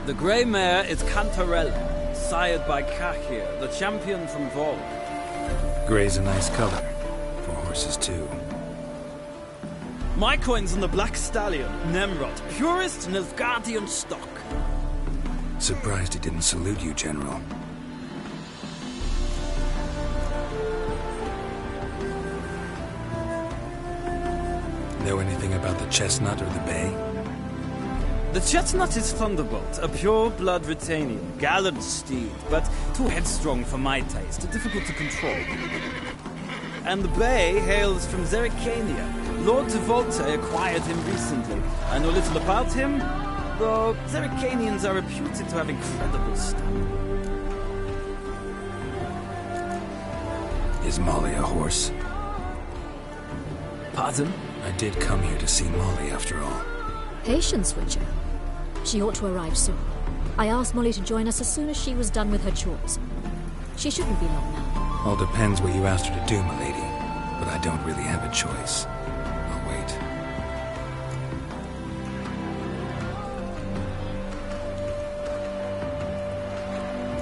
The grey mare is Cantarella, sired by Cachir, the champion from Volk. Grey's a nice color. For horses, too. My coin's on the black stallion, Nemrod, purest Nilfgaardian stock. Surprised he didn't salute you, General. Know anything about the chestnut or the bay? The chestnut is Thunderbolt, a pure-blood Britannian, gallant steed, but too headstrong for my taste, difficult to control. And the bay hails from Zerrikania. Lord de Volta acquired him recently. I know little about him, though Zerrikanians are reputed to have incredible stamina. Is Molly a horse? Pardon? I did come here to see Molly, after all. Patience, Witcher. She ought to arrive soon. I asked Molly to join us as soon as she was done with her chores. She shouldn't be long now. All depends what you asked her to do, milady. But I don't really have a choice. I'll wait.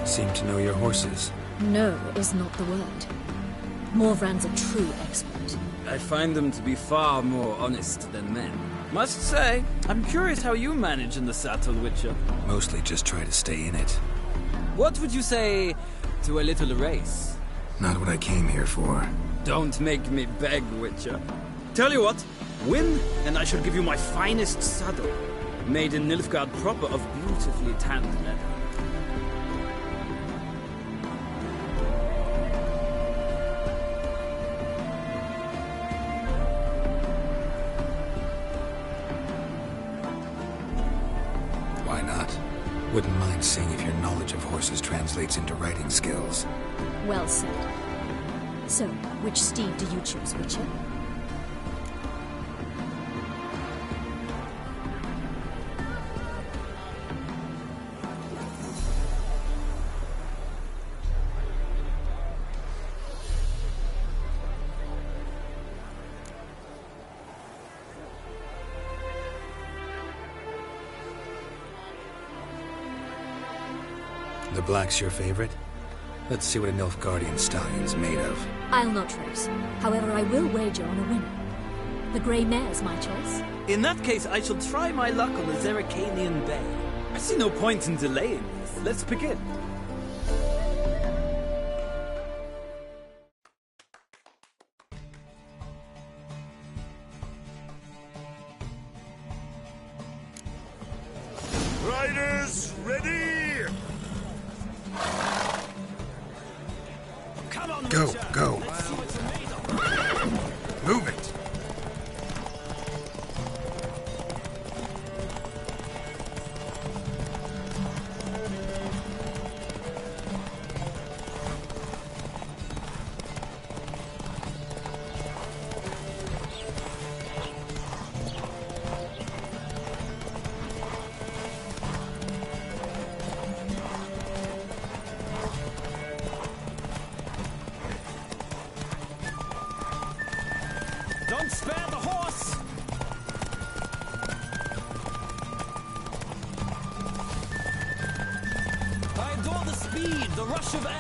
Seem to know your horses. No is not the word. Morvran's a true expert. I find them to be far more honest than men. Must say, I'm curious how you manage in the saddle, Witcher. Mostly just try to stay in it. What would you say to a little race? Not what I came here for. Don't make me beg, Witcher. Tell you what, win, and I shall give you my finest saddle. Made in Nilfgaard proper of beautifully tanned leather. Why not? Wouldn't mind seeing if your knowledge of horses translates into riding skills. Well said. So, which steed do you choose, Witcher? The black's your favorite? Let's see what a Nilfgaardian stallion's made of. I'll not race. However, I will wager on a winner. The grey mare's my choice. In that case, I shall try my luck on the Zerrikanian Bay. I see no point in delaying this. Let's begin. Riders, ready? Go. Move it. The rush of air!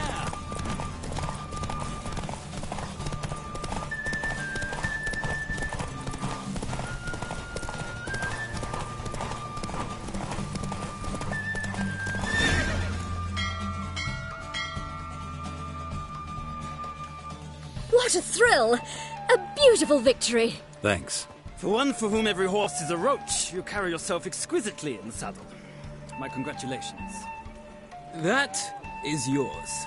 What a thrill! A beautiful victory! Thanks. For one for whom every horse is a roach, you carry yourself exquisitely in the saddle. My congratulations. That is yours.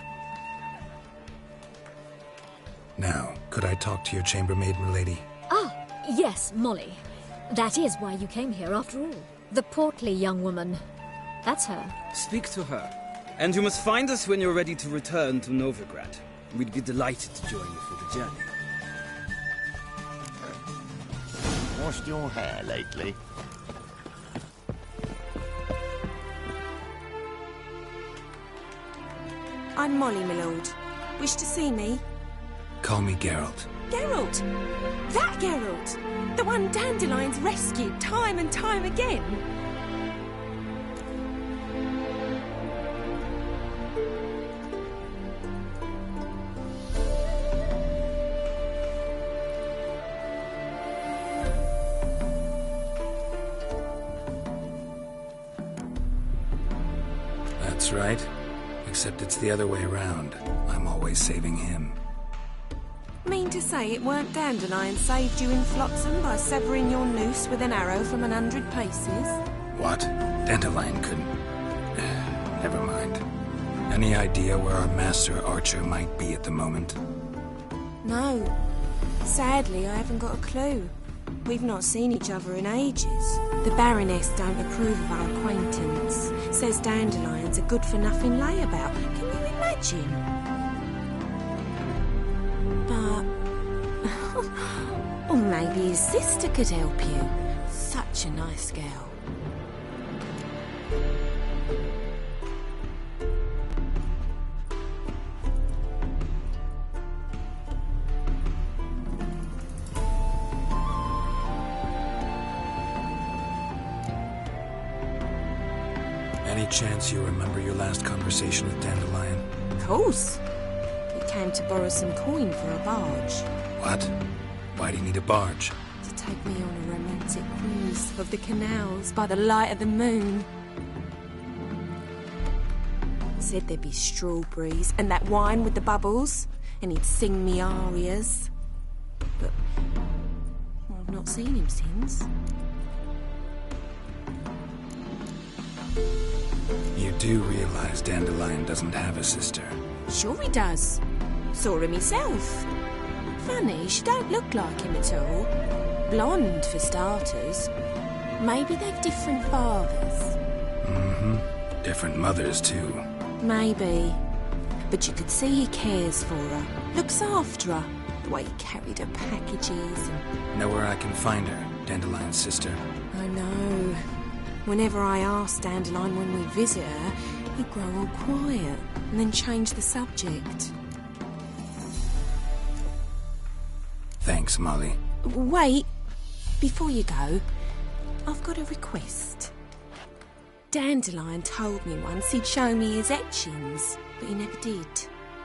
Now, could I talk to your chambermaid, milady? Ah, yes, Molly. That is why you came here after all. The portly young woman. That's her. Speak to her. And you must find us when you're ready to return to Novigrad. We'd be delighted to join you for the journey. Washed your hair lately? I'm Molly, my lord. Wish to see me? Call me Geralt. Geralt! That Geralt! The one Dandelion's rescued time and time again! That's right. Except it's the other way around. I'm always saving him. Mean to say it weren't Dandelion saved you in Flotsam by severing your noose with an arrow from 100 paces? What? Dandelion couldn't... Never mind. Any idea where our master archer might be at the moment? No. Sadly, I haven't got a clue. We've not seen each other in ages. The Baroness don't approve of our acquaintance. Says Dandelion's a good-for-nothing layabout. Can you imagine? But... or maybe his sister could help you. Such a nice girl. Any chance you remember your last conversation with Dandelion? Of course. He came to borrow some coin for a barge. What? Why do you need a barge? To take me on a romantic cruise of the canals by the light of the moon. Said there'd be strawberries and that wine with the bubbles, and he'd sing me arias. But I've not seen him since. You do realize Dandelion doesn't have a sister? Sure he does. Saw him himself. Funny, she don't look like him at all. Blonde, for starters. Maybe they've different fathers. Mm-hmm. Different mothers, too. Maybe. But you could see he cares for her. Looks after her. The way he carried her packages and... Know where I can find her, Dandelion's sister? I know. Whenever I ask Dandelion when we visit her, he'd grow all quiet and then change the subject. Thanks, Molly. Wait. Before you go, I've got a request. Dandelion told me once he'd show me his etchings, but he never did.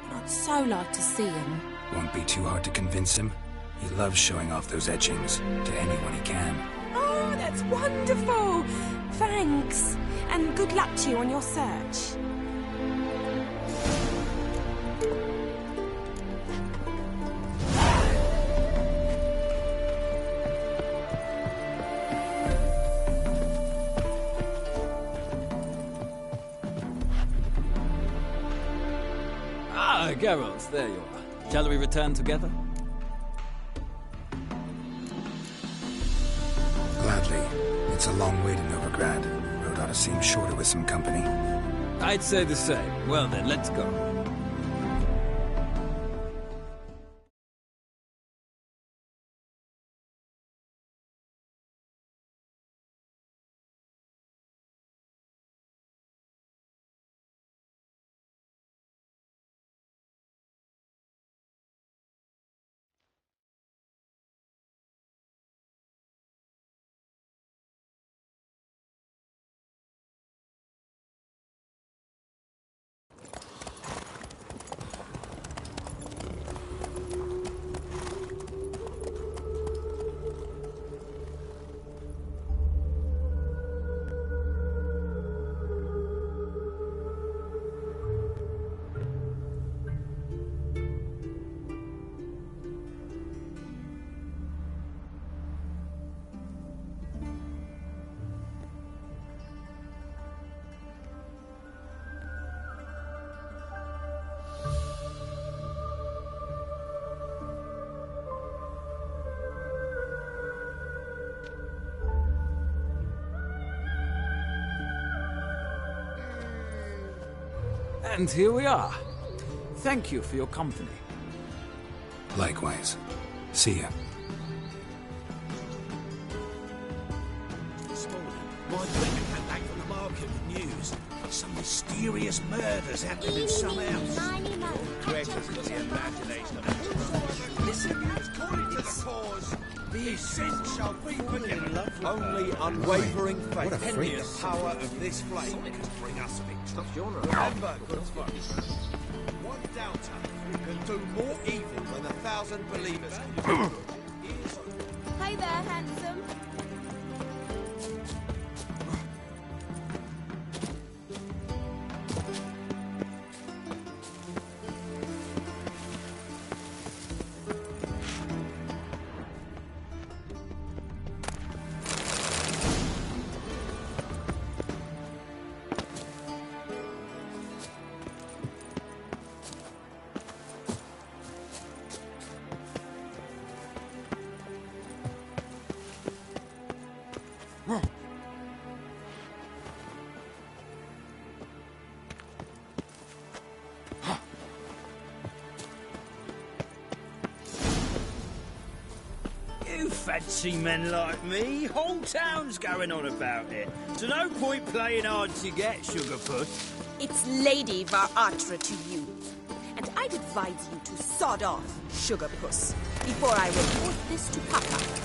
And I'd so like to see them. Won't be too hard to convince him. He loves showing off those etchings to anyone he can. Oh, that's wonderful! Thanks, and good luck to you on your search. Ah, Geralt, there you are. Shall we return together? Gladly. It's a long way to Novigrad. Road ought to seem shorter with some company. I'd say the same. Well then, let's go. And here we are. Thank you for your company. Likewise. See ya. This morning, my friend came back from the market with news. Some mysterious murders happening in some house. Creatures of the imagination. Listen, according to the cause, the sin shall be forgiven. Only unwavering What a faith. freak. The power of this flame can bring us victory. Remember, good folks, one doubter can do more evil than 1,000 believers can do good. Hey there, handsome. You fancy men like me? Whole town's going on about it. So no point playing hard to get, Sugarpuss. It's Lady Varatra to you. And I'd advise you to sod off, Sugarpuss, before I report this to Papa.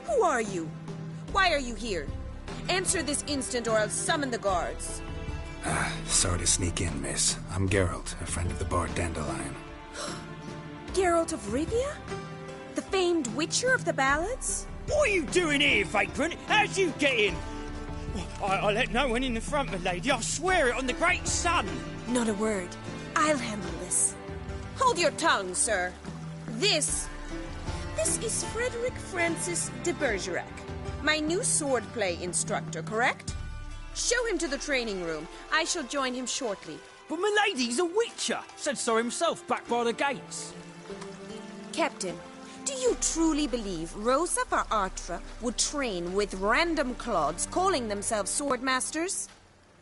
Who are you? Why are you here? Answer this instant or I'll summon the guards. Sorry to sneak in, miss. I'm Geralt, a friend of the bard Dandelion. Geralt of Rivia? The famed witcher of the ballads? What are you doing here, vagrant? How'd you get in? I let no one in the front, my lady. I swear it on the great sun. Not a word. I'll handle this. Hold your tongue, sir. This is Frederick Francis de Bergerac, my new swordplay instructor, correct? Show him to the training room. I shall join him shortly. But my lady's a witcher. Said so himself back by the gates. Captain, do you truly believe Rosa Varatra would train with random clods calling themselves swordmasters?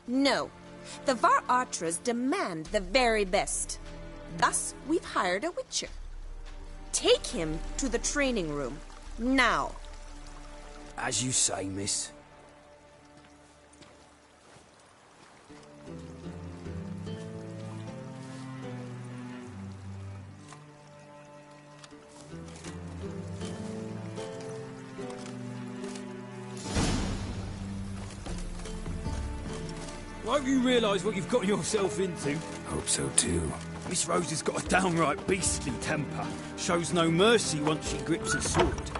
No. The Varatras demand the very best. Thus, we've hired a witcher. Take him to the training room. Now. As you say, miss. I hope you realise what you've got yourself into. Hope so too. Miss Rose has got a downright beastly temper. Shows no mercy once she grips a sword.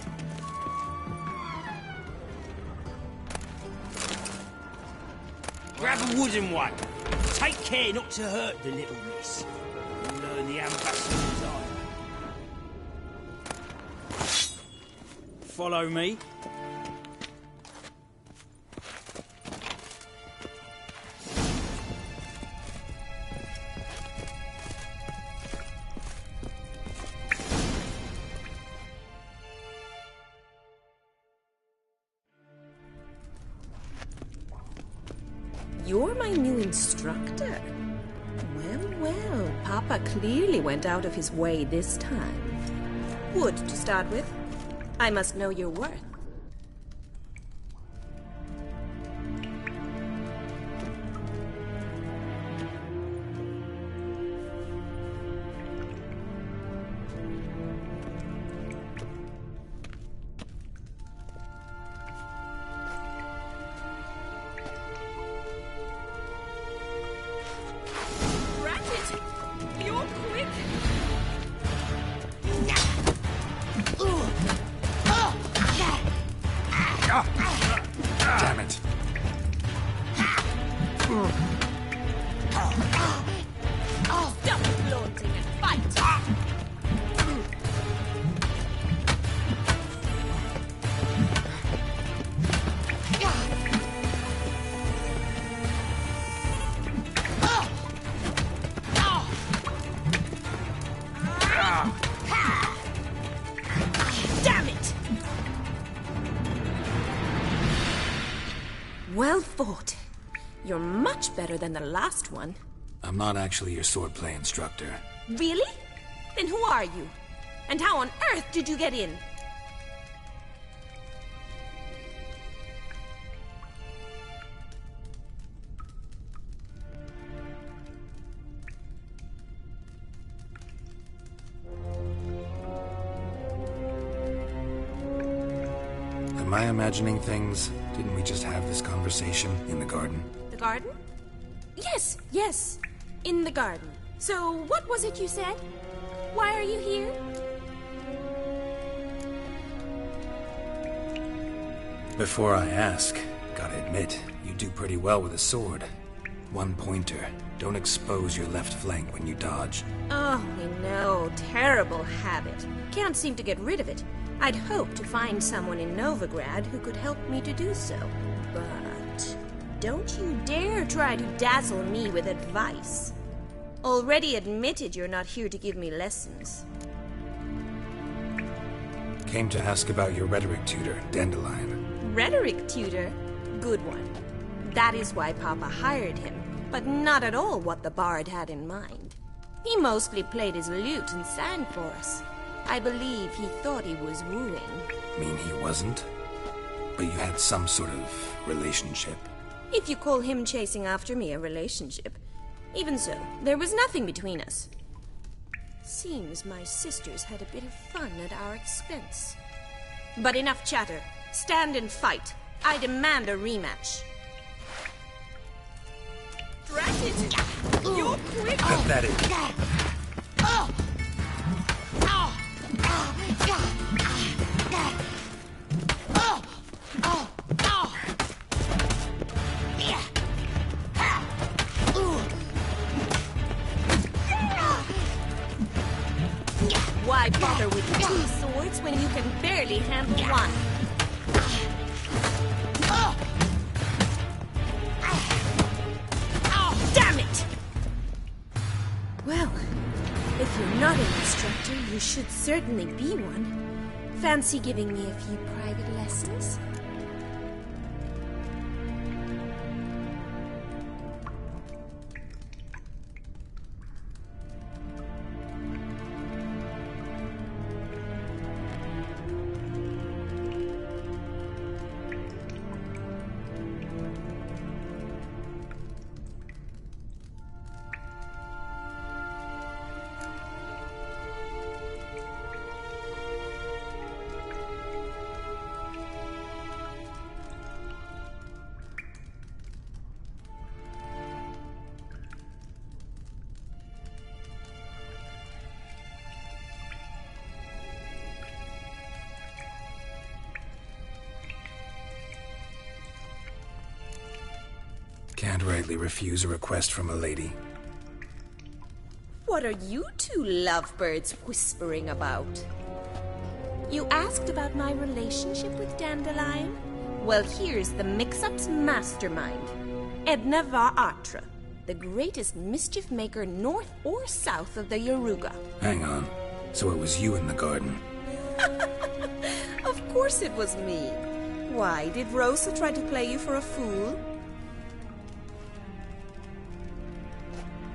Grab a wooden one. Take care not to hurt the little miss. You'll learn the ambassador's eye. Follow me. You're my new instructor. Well, Papa clearly went out of his way this time. Wood, to start with. I must know your worth. much better than the last one. I'm not actually your swordplay instructor. Really? Then who are you? And how on earth did you get in? Am I imagining things? Didn't we just have this conversation in the garden? The garden? Yes, yes. In the garden. So, what was it you said? Why are you here? Before I ask, gotta admit, you do pretty well with a sword. One pointer. Don't expose your left flank when you dodge. Oh, I know. Terrible habit. Can't seem to get rid of it. I'd hoped to find someone in Novigrad who could help me to do so. But don't you dare try to dazzle me with advice. Already admitted you're not here to give me lessons. Came to ask about your rhetoric tutor, Dandelion. Rhetoric tutor? Good one. That is why Papa hired him, but not at all what the bard had in mind. He mostly played his lute and sang for us. I believe he thought he was wooing. Mean he wasn't? But you had some sort of relationship? If you call him chasing after me a relationship. Even so, there was nothing between us. Seems my sisters had a bit of fun at our expense. But enough chatter. Stand and fight. I demand a rematch. Drat it! You're quick! Pathetic. Why bother with 2 swords when you can barely handle one? Damn it! Well, if you're not an instructor, you should certainly be one. Fancy giving me a few private lessons? Can't rightly refuse a request from a lady. What are you two lovebirds whispering about? You asked about my relationship with Dandelion? Well, here's the mix-up's mastermind. Edna var Atra, the greatest mischief maker north or south of the Yaruga. Hang on. So it was you in the garden? Of course it was me. Why, did Rosa try to play you for a fool?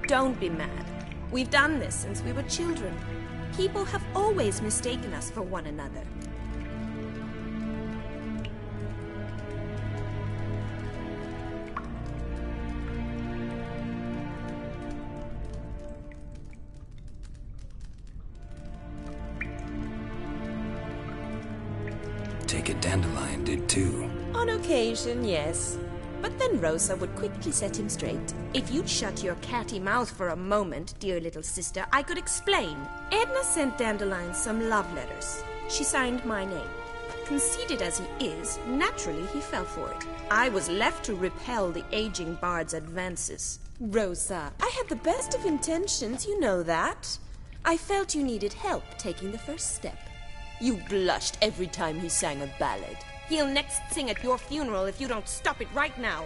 Don't be mad. We've done this since we were children. People have always mistaken us for one another. Take it Dandelion did too. On occasion, yes. But then Rosa would quickly set him straight. If you'd shut your catty mouth for a moment, dear little sister, I could explain. Edna sent Dandelion some love letters. She signed my name. Conceited as he is, naturally he fell for it. I was left to repel the aging bard's advances. Rosa, I had the best of intentions, you know that. I felt you needed help taking the first step. You blushed every time he sang a ballad. He'll next sing at your funeral if you don't stop it right now.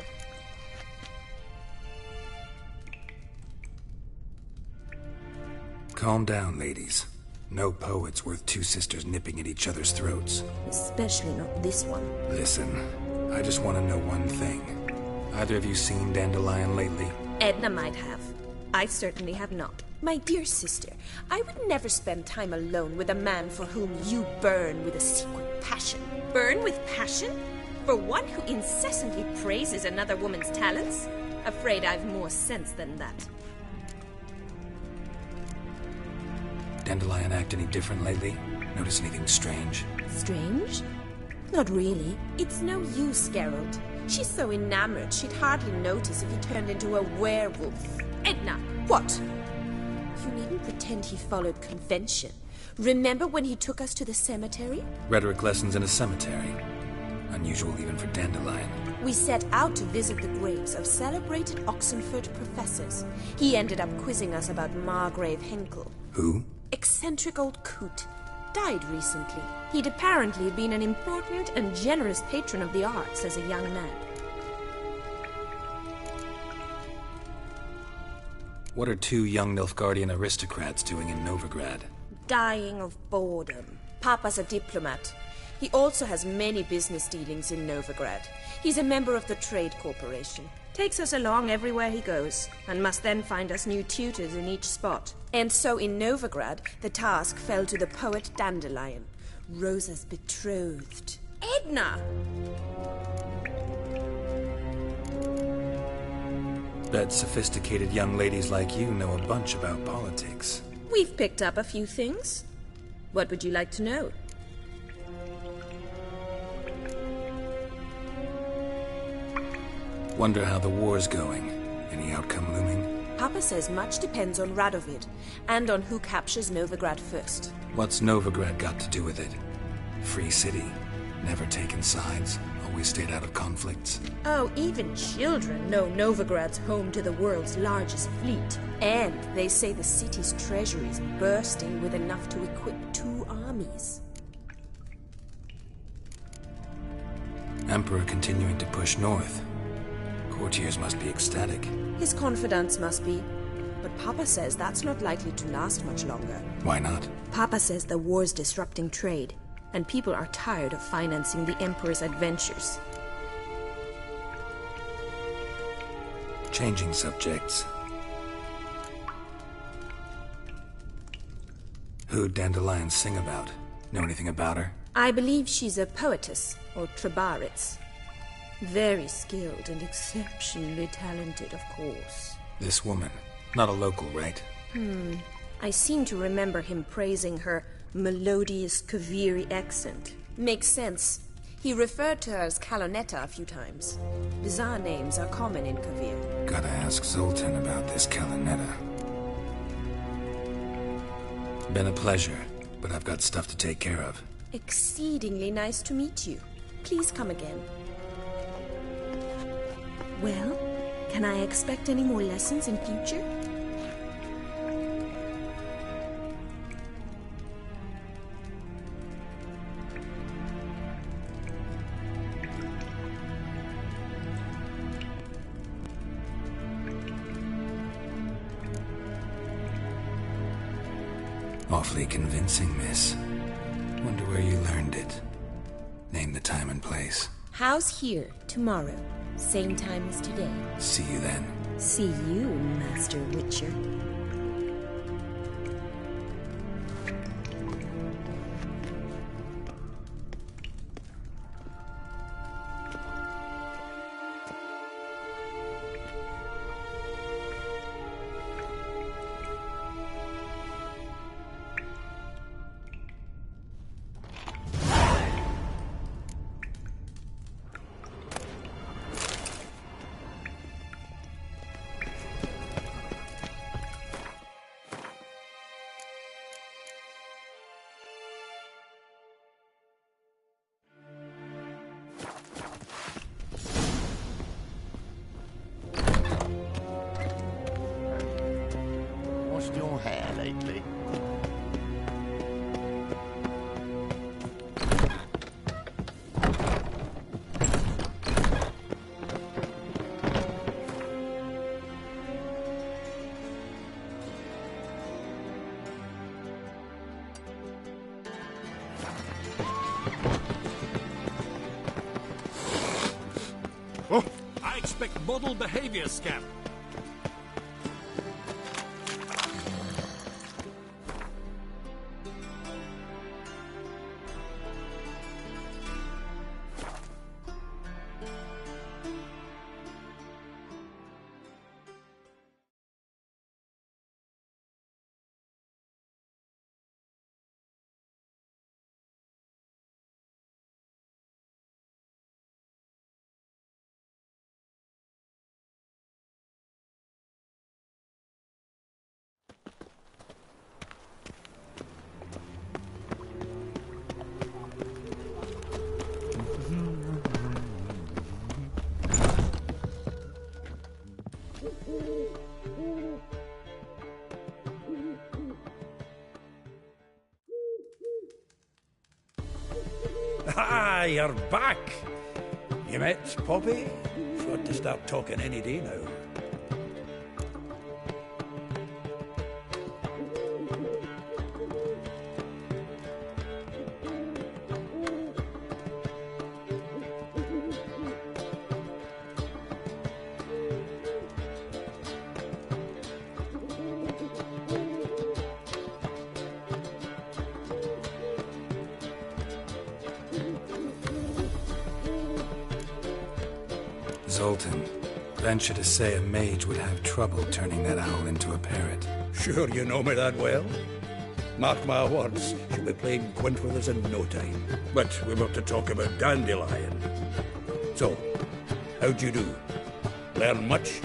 Calm down, ladies. No poet's worth 2 sisters nipping at each other's throats. Especially not this one. Listen, I just want to know one thing. Either of you seen Dandelion lately? Edna might have. I certainly have not. My dear sister, I would never spend time alone with a man for whom you burn with a secret passion. Burn with passion? For one who incessantly praises another woman's talents? Afraid I've more sense than that. Dandelion act any different lately? Notice anything strange? Strange? Not really. It's no use, Geralt. She's so enamored she'd hardly notice if he turned into a werewolf. Edna! What? You needn't pretend he followed convention. Remember when he took us to the cemetery? Rhetoric lessons in a cemetery. Unusual even for Dandelion. We set out to visit the graves of celebrated Oxenford professors. He ended up quizzing us about Margrave Henkel. Who? Eccentric old coot. Died recently. He'd apparently been an important and generous patron of the arts as a young man. What are two young Nilfgaardian aristocrats doing in Novigrad? Dying of boredom. Papa's a diplomat. He also has many business dealings in Novigrad. He's a member of the Trade Corporation. Takes us along everywhere he goes, and must then find us new tutors in each spot. And so in Novigrad, the task fell to the poet Dandelion, Rosa's betrothed. Edna! Bet sophisticated young ladies like you know a bunch about politics. We've picked up a few things. What would you like to know? Wonder how the war's going. Any outcome looming? Papa says much depends on Radovid, and on who captures Novigrad first. What's Novigrad got to do with it? Free city. Never taken sides. Always stayed out of conflicts. Oh, even children know Novigrad's home to the world's largest fleet. And they say the city's treasury is bursting with enough to equip 2 armies. Emperor continuing to push north. Courtiers must be ecstatic. His confidants must be. But Papa says that's not likely to last much longer. Why not? Papa says the war's disrupting trade, and people are tired of financing the Emperor's adventures. Changing subjects. Who'd Dandelion sing about? Know anything about her? I believe she's a poetess, or Trebaritz. Very skilled and exceptionally talented, of course. This woman. Not a local, right? I seem to remember him praising her melodious Kaviri accent. Makes sense. He referred to her as Kalonetta a few times. Bizarre names are common in Kavir. Gotta ask Zoltan about this Kalonetta. Been a pleasure, but I've got stuff to take care of. Exceedingly nice to meet you. Please come again. Well, can I expect any more lessons in future? Awfully convincing, miss. Wonder where you learned it. Name the time and place. House here, tomorrow. Same time as today. See you then. See you, Master Witcher. Washed your hair lately? suspect model behavior scam. Ah, you're back. You met Poppy? She's got to start talking any day now. Zoltan, venture to say a mage would have trouble turning that owl into a parrot. Sure you know me that well? Mark my words, she'll be playing quint with us in no time. But we're about to talk about Dandelion. So, how'd you do? Learn much?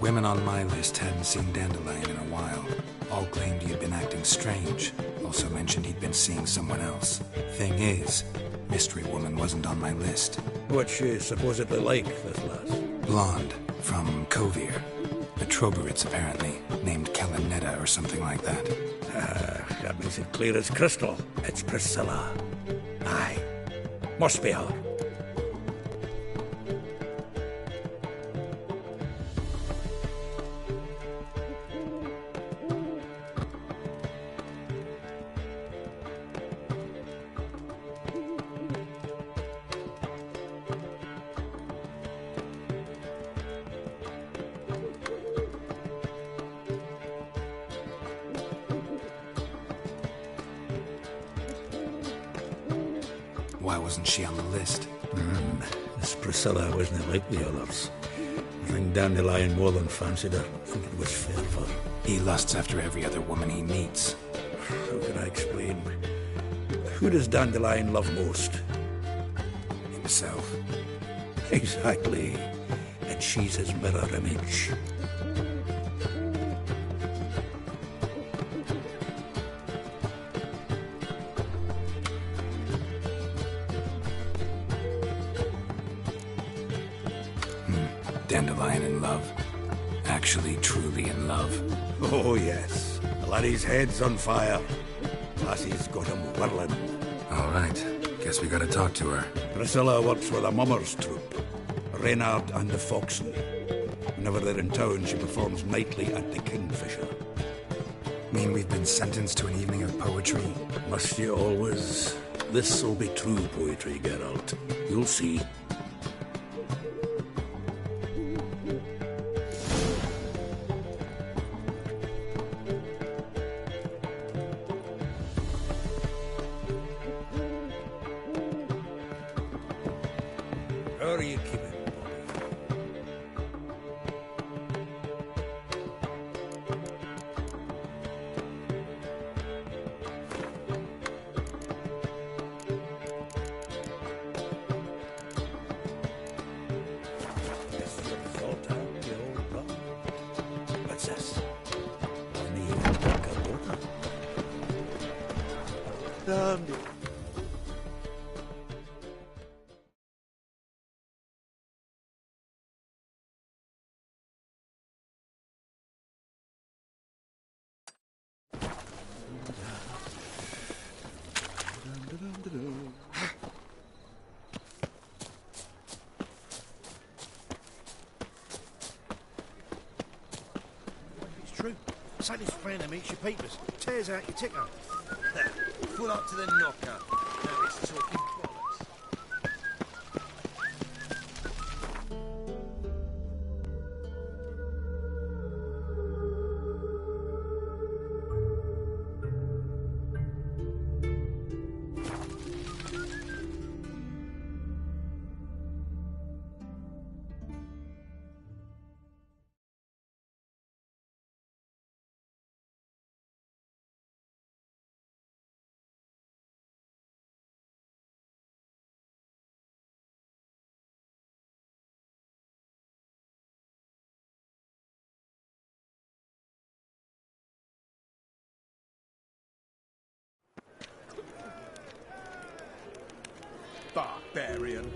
Women on my list hadn't seen Dandelion in a while. All claimed he had been acting strange. Also mentioned he'd been seeing someone else. Thing is, Mystery Woman wasn't on my list. What's she supposedly like, this lass? Blonde, from Kovir. The Troberits, apparently, named Kalanetta or something like that. That makes it clear as crystal. It's Priscilla. Aye. Must be her. Why wasn't she on the list? This Priscilla wasn't like the others. I think Dandelion more than fancied her. I think it was fair for her. He lusts after every other woman he meets. How can I explain? Who does Dandelion love most? Himself. Exactly. And she's his mirror image. Dandelion in love. Actually, truly in love. Oh, yes. The laddie's head's on fire. Lassie's got him whirling. All right. Guess we gotta talk to her. Priscilla works with a mummers troupe. Reynard and the Foxen. Whenever they're in town, she performs nightly at the Kingfisher. Mean we've been sentenced to an evening of poetry? Must you always? This'll be true poetry, Geralt. You'll see. How are you keeping, What's this? Haven't even drunk a water. Damn it. Same as friend and eats your peepers. Tears out your ticker. Full up to the knocker. Now it's talking bollocks. Barbarian.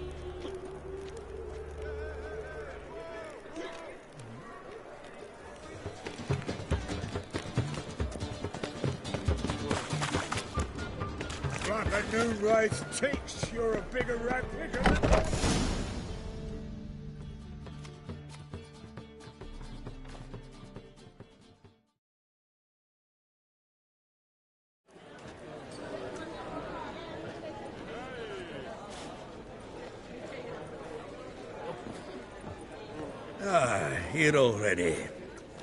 Like a new race ticks, you're a bigger rat picker than us. Here already.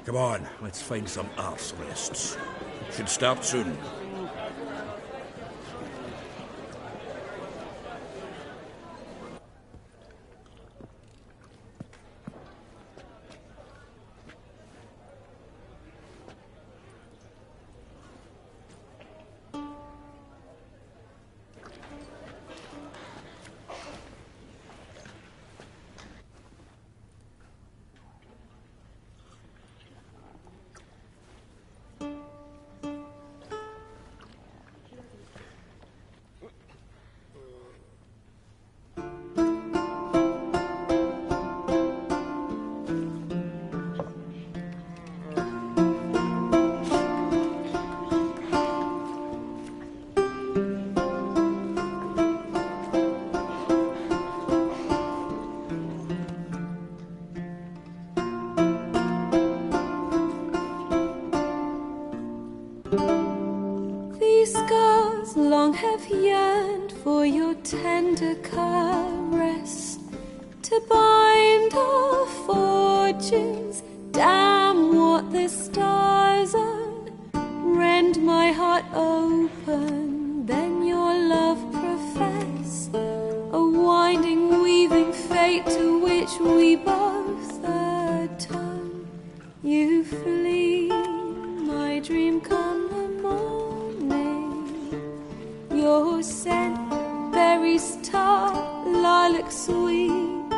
Come on, let's find some arse rests. Should start soon. These scars long have yearned for your tender caress, to bind our fortunes. Damn what the stars own. Rend my heart open, then your love profess, a winding, weaving fate to which we both atone. You flee, my dream come the morning. Your scent, berries tart, lilac sweet,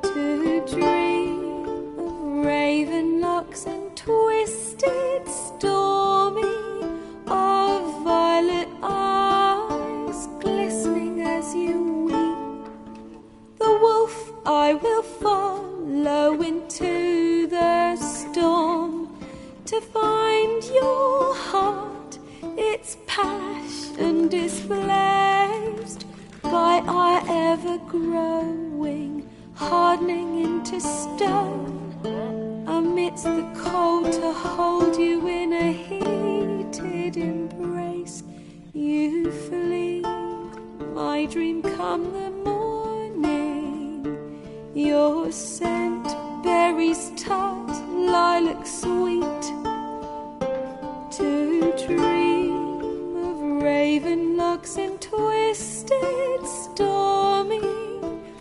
to dream of raven locks and twisted stormy, of violet eyes glistening as you weep. The wolf I will follow into the storm, to find your heart, its passion displaced by our ever-growing, hardening into stone, amidst the cold to hold you in a heated embrace. You flee, my dream come the morning. Your scent, berries tart, lilac sweet, to dream of raven locks and twisted stormy,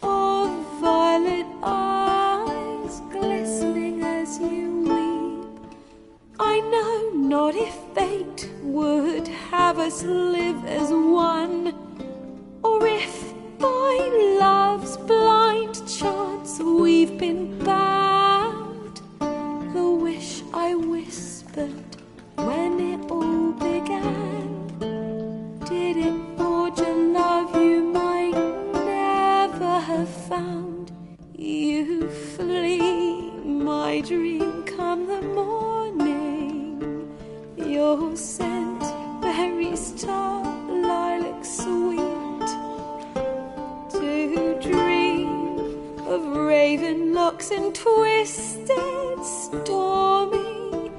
of violet eyes glistening as you weep. I know not if fate would have us live as one, or if by love's blind chance we've been bound. The wish I whispered when it all began, did it forge a love you might never have found? You flee, my dream come the morning. Your scent, berries tart, lilac sweet, to dream of raven locks and twisted stormy,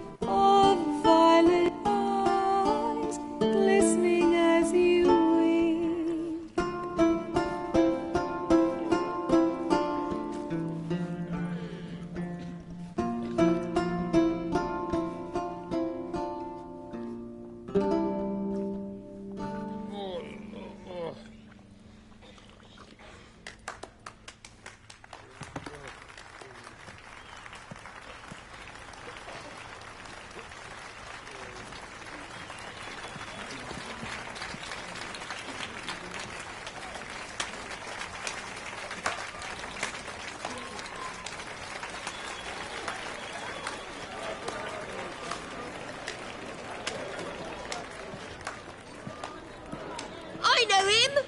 know him?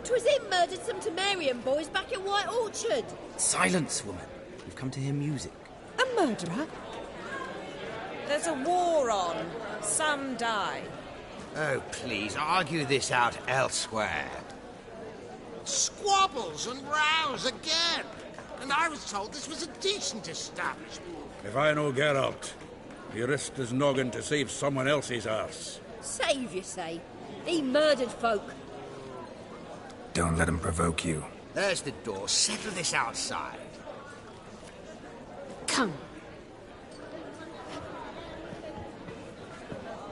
'Twas him murdered some Temerian boys back at White Orchard. Silence, woman. We've come to hear music. A murderer? There's a war on. Some die. Oh, please, argue this out elsewhere. Squabbles and rows again. And I was told this was a decent establishment. If I know Geralt, he risked his noggin to save someone else's arse. Save, you say? He murdered folk. Don't let him provoke you. There's the door. Settle this outside. Come.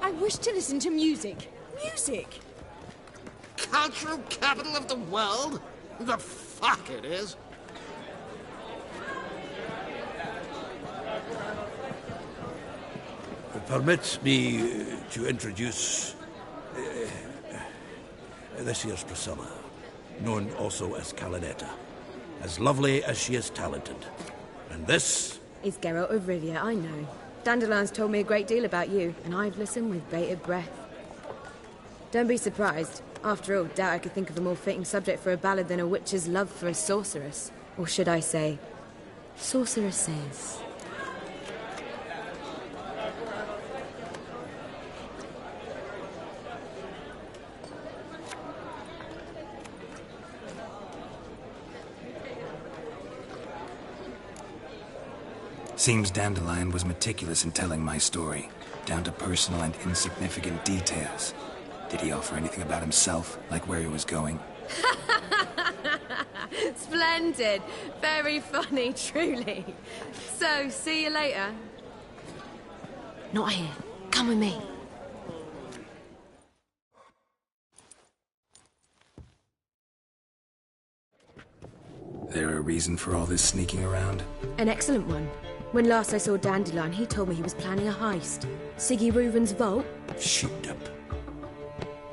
I wish to listen to music. Music! Cultural capital of the world? The fuck it is. Permit me to introduce this here's Priscilla, known also as Calinetta, as lovely as she is talented. And this Is Geralt of Rivia, I know. Dandelion's told me a great deal about you, and I've listened with bated breath. Don't be surprised. After all, doubt I could think of a more fitting subject for a ballad than a witch's love for a sorceress. Or should I say, sorceresses. Seems Dandelion was meticulous in telling my story, down to personal and insignificant details. Did he offer anything about himself, like where he was going? Splendid. Very funny, truly. So, see you later. Not here. Come with me. There a reason for all this sneaking around? An excellent one. When last I saw Dandelion, he told me he was planning a heist. Siggy Reuven's vault. Shoot up.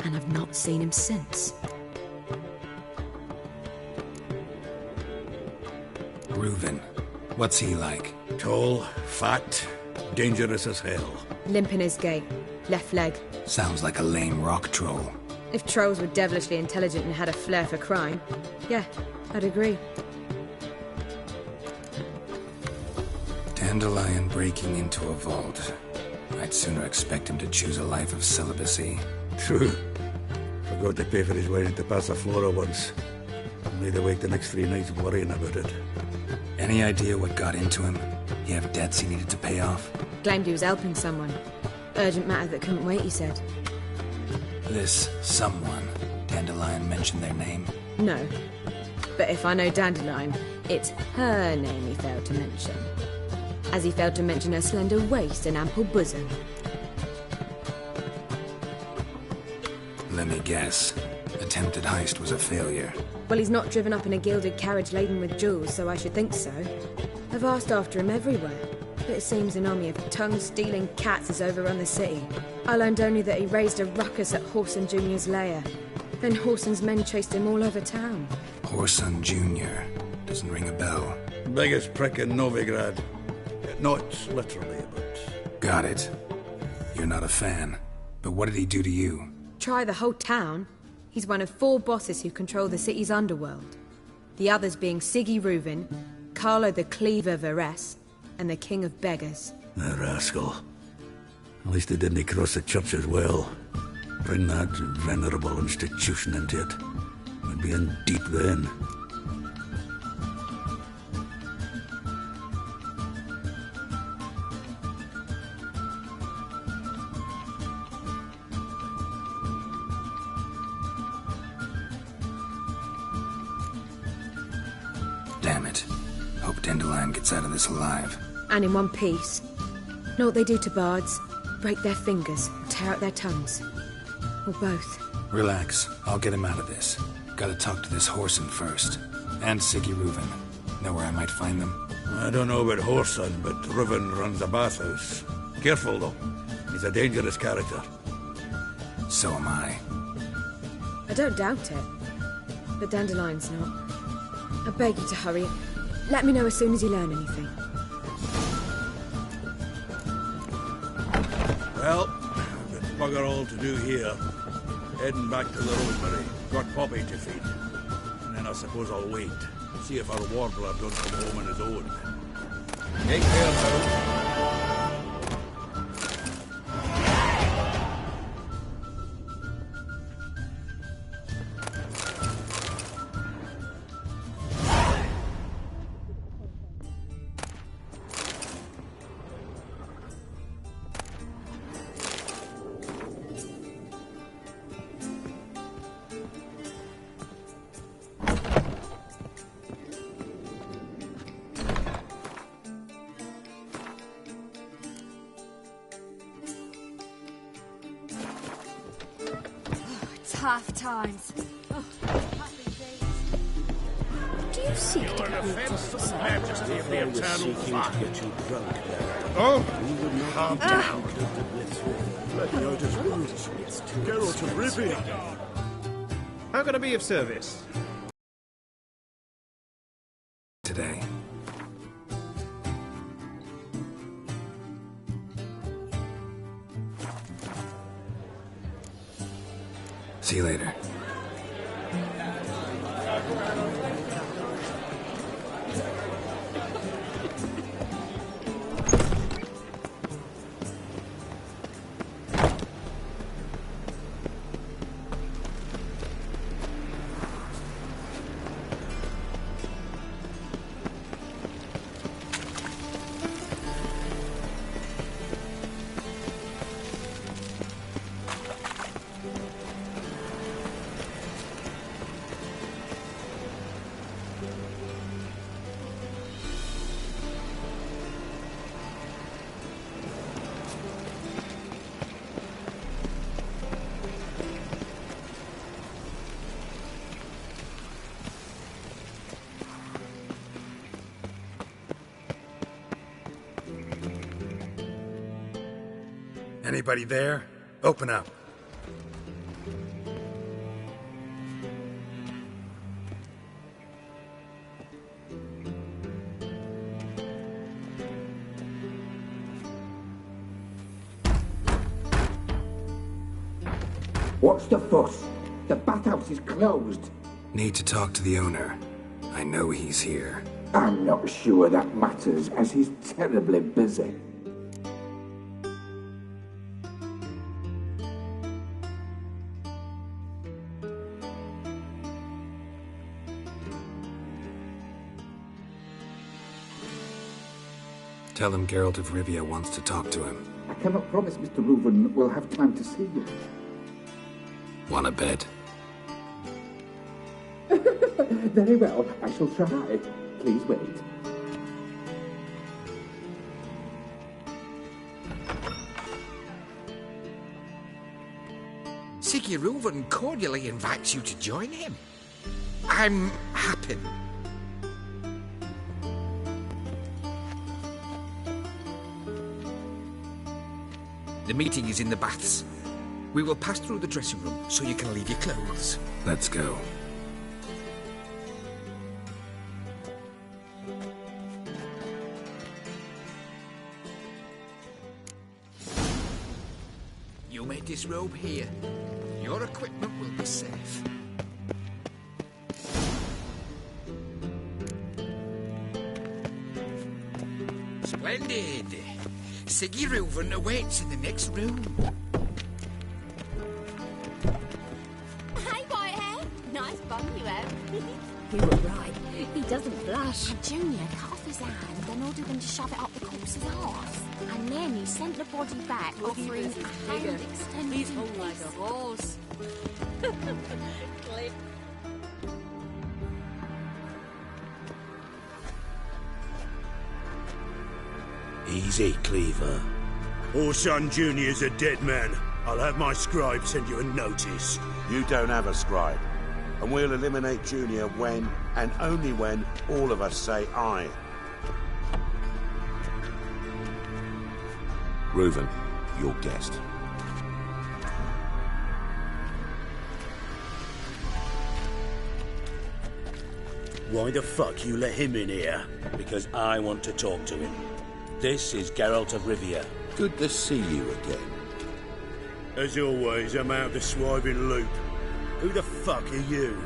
And I've not seen him since. Reuven. What's he like? Tall, fat, dangerous as hell. Limp in his gait. Left leg. Sounds like a lame rock troll. If trolls were devilishly intelligent and had a flair for crime, yeah, I'd agree. Dandelion breaking into a vault. I'd sooner expect him to choose a life of celibacy. True. Forgot to pay for his way into Passaflora once. Laid awake the next 3 nights worrying about it. Any idea what got into him? He have debts he needed to pay off? Claimed he was helping someone. Urgent matter that couldn't wait, he said. This someone, Dandelion mentioned their name? No. But if I know Dandelion, it's her name he failed to mention. As he failed to mention her slender waist and ample bosom. Let me guess. Attempted heist was a failure. Well, he's not driven up in a gilded carriage laden with jewels, so I should think so. I've asked after him everywhere, but it seems an army of tongue-stealing cats has overrun the city. I learned only that he raised a ruckus at Whoreson Jr.'s lair. Then Whoreson's men chased him all over town. Whoreson Jr. Doesn't ring a bell. Biggest prick in Novigrad. Not literally, but... Got it. You're not a fan. But what did he do to you? Try the whole town. He's one of 4 bosses who control the city's underworld. The others being Siggy Reuven, Carlo the Cleaver Varese, and the King of Beggars. The rascal. At least he didn't cross the church as well. Bring that venerable institution into it. We'd be in deep then. Damn it. Hope Dandelion gets out of this alive. And in one piece. Know what they do to bards? Break their fingers, tear out their tongues. Or both. Relax. I'll get him out of this. Gotta talk to this Whoreson first. And Siggy Reuven. Know where I might find them? I don't know about Whoreson, but Reuven runs a bathhouse. Careful, though. He's a dangerous character. So am I. I don't doubt it. But Dandelion's not. I beg you to hurry. Let me know as soon as you learn anything. Well, I've been Bugger all to do here. Heading back to the rosemary. Got Poppy to feed. And then I suppose I'll wait. See if our warbler don't come home on his own. Take care now. Tough times. Oh, happy days. Do you seek You're an offence to the majesty of the eternal fire. Oh, Calm down. let me out his wounds. Geralt of Rivia. How can I be of service? Today. See you later. Anybody there? Open up. What's the fuss? The bathhouse is closed. Need to talk to the owner. I know he's here. I'm not sure that matters, as he's terribly busy. Tell him Geralt of Rivia wants to talk to him. I cannot promise Mr. Reuven will have time to see you. Want a bed? Very well, I shall try. Please wait. Siggy Reuven cordially invites you to join him. I'm happy. The meeting is in the baths. We will pass through the dressing room so you can leave your clothes. Let's go. You may disrobe here. Your equipment will be safe. Splendid. Siggy Reuven awaits in the next room. Hey, Whitehair. Nice bum you have. You were right. He doesn't blush. And Junior cut off his hand and ordered them to shove it up the corpse's arse. And then he sent the body back, offering a hand extended. He's hung like a horse. Cliff. Easy, Cleaver. Orson Jr.'s a dead man. I'll have my scribe send you a notice. You don't have a scribe. And we'll eliminate Junior when, and only when, all of us say aye. Reuven, your guest. Why the fuck you let him in here? Because I want to talk to him. This is Geralt of Rivia. Good to see you again. As always, I'm out of the swiving loop. Who the fuck are you?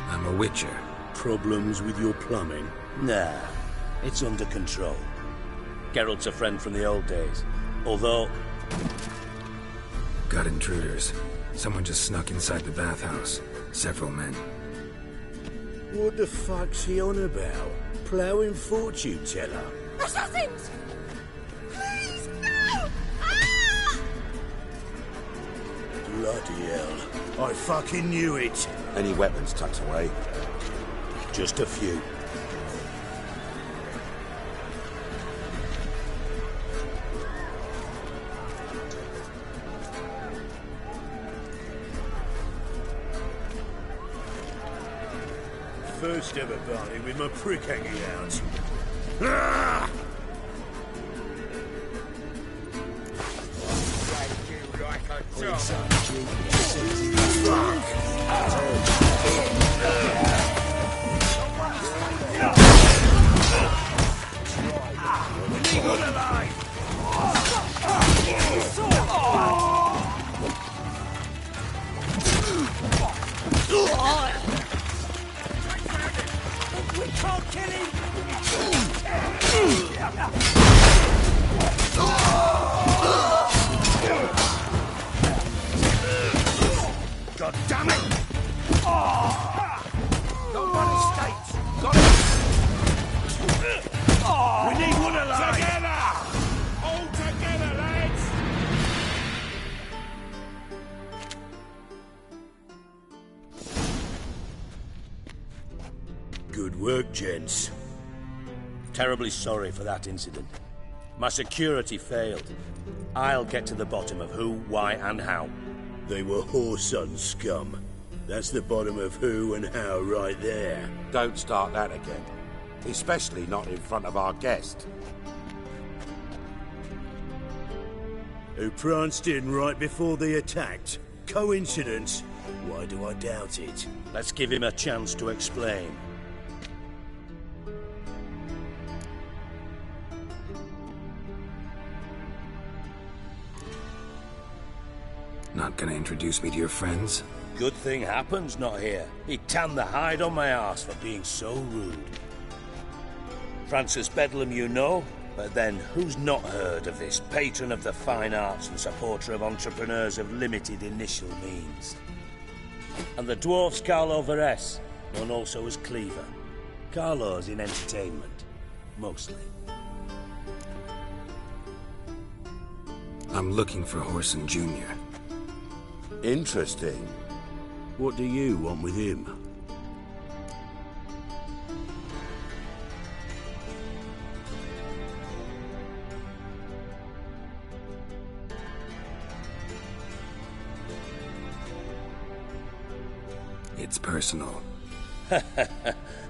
I'm a witcher. Problems with your plumbing? Nah, it's under control. Geralt's a friend from the old days. Although... Got intruders. Someone just snuck inside the bathhouse. Several men. What the fuck's he on about? Ploughing fortune teller? Assassins! Please, no! Ah! Bloody hell. I fucking knew it. Any weapons tucked away? Just a few. First ever party with my prick hanging out. Ah! We can't kill him! God damn it! Nobody escapes! Got it! We need one alive! Together! All together, lads! Good work, gents. Terribly sorry for that incident. My security failed. I'll get to the bottom of who, why, and how. They were whoreson scum. That's the bottom of who and how right there. Don't start that again. Especially not in front of our guest. Who pranced in right before they attacked. Coincidence? Why do I doubt it? Let's give him a chance to explain. Not gonna introduce me to your friends? Good thing Happen's not here. He tanned the hide on my arse for being so rude. Francis Bedlam you know, but then who's not heard of this patron of the fine arts and supporter of entrepreneurs of limited initial means? And the dwarf's Carlo Veres, known also as Cleaver. Carlo's in entertainment, mostly. I'm looking for Whoreson Jr. Interesting. What do you want with him? It's personal.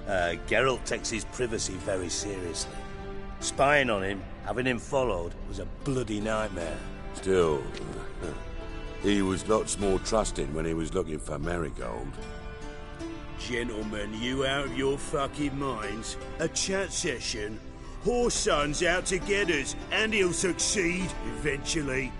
Geralt takes his privacy very seriously. Spying on him, having him followed, was a bloody nightmare. Still, he was lots more trusting when he was looking for Marigold. Gentlemen, you out of your fucking minds? A chat session? Whoreson's out to get us, and he'll succeed eventually.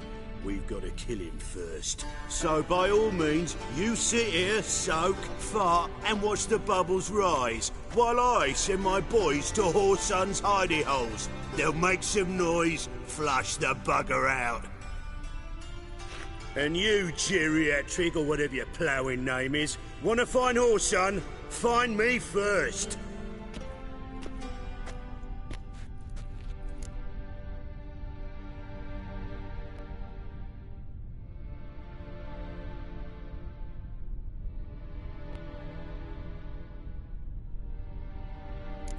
We've got to kill him first. So by all means, you sit here, soak, fart, and watch the bubbles rise, while I send my boys to Whoreson's hidey holes. They'll make some noise, flush the bugger out. And you, geriatric, or whatever your ploughing name is, want to find Whoreson? Find me first.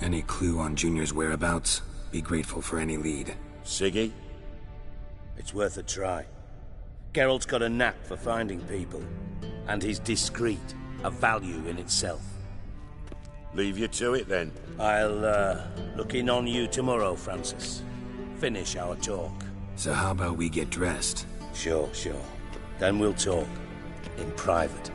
Any clue on Junior's whereabouts? Be grateful for any lead. Siggy? It's worth a try. Geralt's got a knack for finding people. And he's discreet, a value in itself. Leave you to it then. I'll, look in on you tomorrow, Francis. finish our talk. So how about we get dressed? Sure. Then we'll talk. In private.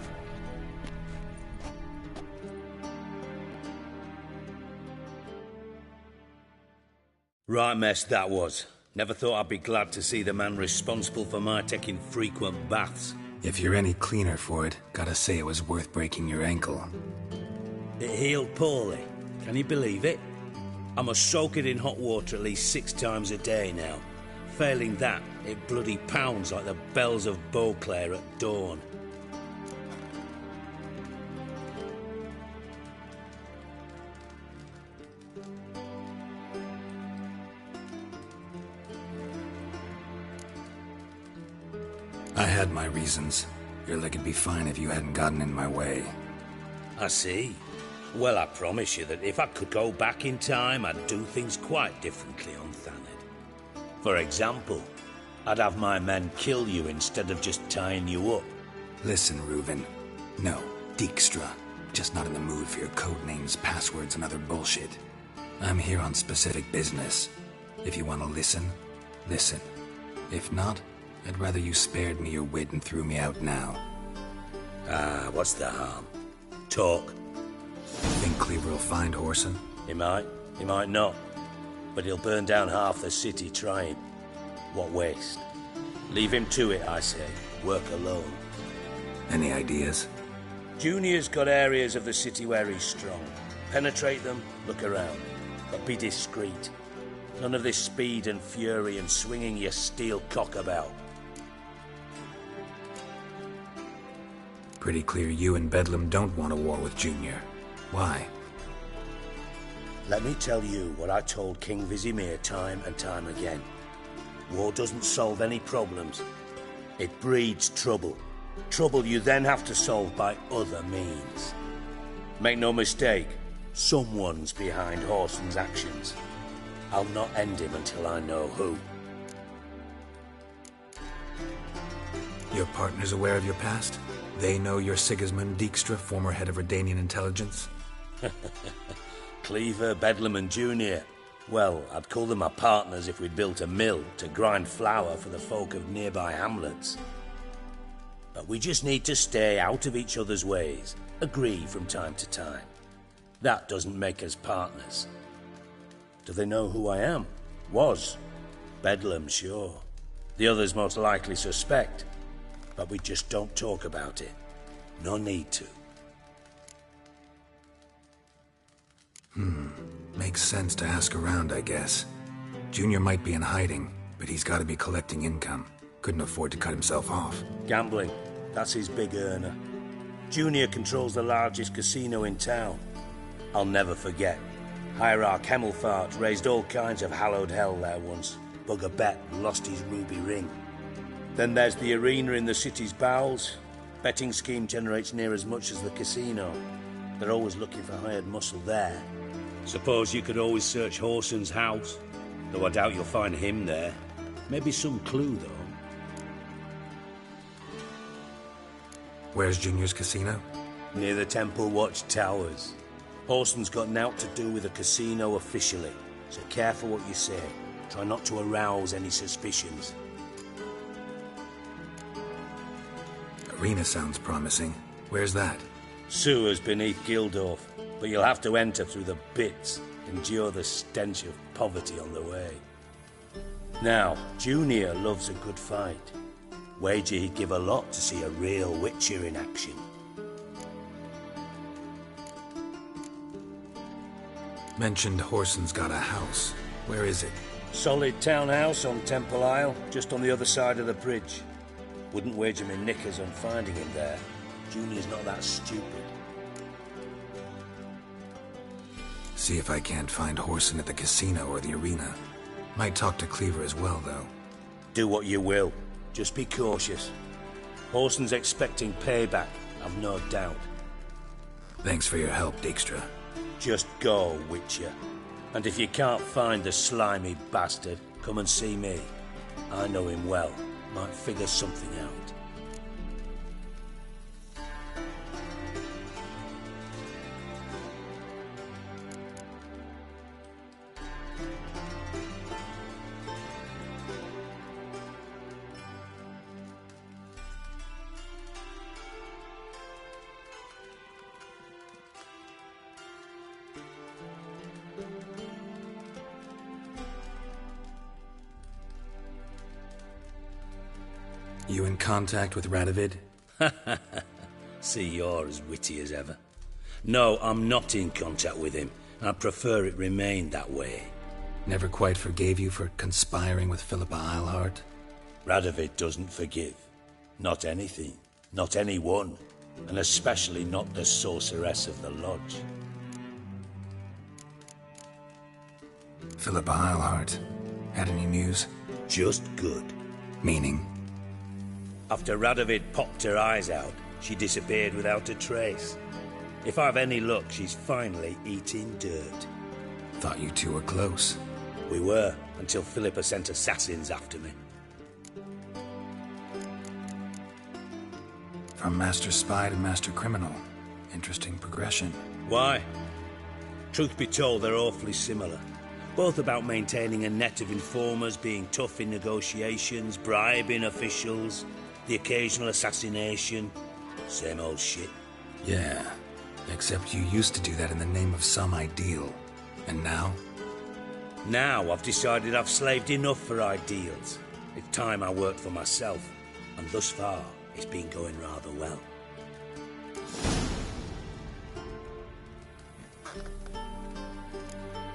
Right mess that was. Never thought I'd be glad to see the man responsible for my taking frequent baths. If you're any cleaner for it, gotta say it was worth breaking your ankle. It healed poorly. Can you believe it? I must soak it in hot water at least 6 times a day now. Failing that, it bloody pounds like the bells of Beauclair at dawn. I had my reasons. Your leg'd be fine if you hadn't gotten in my way. I see. Well, I promise you that if I could go back in time, I'd do things quite differently on Thanedd. For example, I'd have my men kill you instead of just tying you up. Listen, Reuven. No, Dijkstra. Just not in the mood for your code names, passwords, and other bullshit. I'm here on specific business. If you want to listen, listen. If not, I'd rather you spared me your wit and threw me out now. What's the harm? Talk. Think Cleaver will find Whoreson? He might not. But he'll burn down half the city trying. What waste? Leave him to it, I say. Work alone. Any ideas? Junior's got areas of the city where he's strong. Penetrate them, look around. But be discreet. None of this speed and fury and swinging your steel cock about. Pretty clear you and Bedlam don't want a war with Junior. Why? Let me tell you what I told King Vizimir time and time again. War doesn't solve any problems. It breeds trouble. Trouble you then have to solve by other means. Make no mistake, someone's behind Whoreson's actions. I'll not end him until I know who. Your partner's aware of your past? They know you're Sigismund Dijkstra, former head of Redanian intelligence? Cleaver, Bedlam and Junior. Well, I'd call them my partners if we'd built a mill to grind flour for the folk of nearby hamlets. But we just need to stay out of each other's ways, agree from time to time. That doesn't make us partners. Do they know who I am? Was. Bedlam, sure. The others most likely suspect. But we just don't talk about it. No need to. Makes sense to ask around, I guess. Junior might be in hiding, but he's got to be collecting income. Couldn't afford to cut himself off. Gambling. That's his big earner. Junior controls the largest casino in town. I'll never forget. Hierarch Hemmelfart raised all kinds of hallowed hell there once. Bug a bet and lost his ruby ring. Then there's the arena in the city's bowels. Betting scheme generates near as much as the casino. They're always looking for hired muscle there. Suppose you could always search Whoreson's house. Though I doubt you'll find him there. Maybe some clue, though. Where's Junior's casino? Near the Temple Watch Towers. Whoreson's got naught to do with the casino officially, so careful what you say. Try not to arouse any suspicions. Arena sounds promising. Where's that? Sewers beneath Gildorf, but you'll have to enter through the bits, endure the stench of poverty on the way. Now, Junior loves a good fight. Wager he'd give a lot to see a real Witcher in action. Mentioned Whoreson's got a house. Where is it? Solid townhouse on Temple Isle, just on the other side of the bridge. Wouldn't wager me knickers on finding him there. Junior's not that stupid. See if I can't find Whoreson at the casino or the arena. Might talk to Cleaver as well, though. Do what you will. Just be cautious. Whoreson's expecting payback, I've no doubt. Thanks for your help, Dijkstra. Just go, Witcher. And if you can't find the slimy bastard, come and see me. I know him well. Might figure something out. You in contact with Radovid? See, you're as witty as ever. No, I'm not in contact with him. I prefer it remained that way. Never quite forgave you for conspiring with Philippa Eilhart? Radovid doesn't forgive. Not anything. Not anyone. And especially not the sorceress of the Lodge. Philippa Eilhart. Had any news? Just good. Meaning? After Radovid popped her eyes out, she disappeared without a trace. If I've any luck, she's finally eating dirt. Thought you two were close. We were, until Philippa sent assassins after me. From master spy to master criminal. Interesting progression. Why? Truth be told, they're awfully similar. Both about maintaining a net of informers, being tough in negotiations, bribing officials, the occasional assassination. Same old shit. Yeah, except you used to do that in the name of some ideal. And now? Now I've decided I've slaved enough for ideals. It's time I worked for myself. And thus far, it's been going rather well.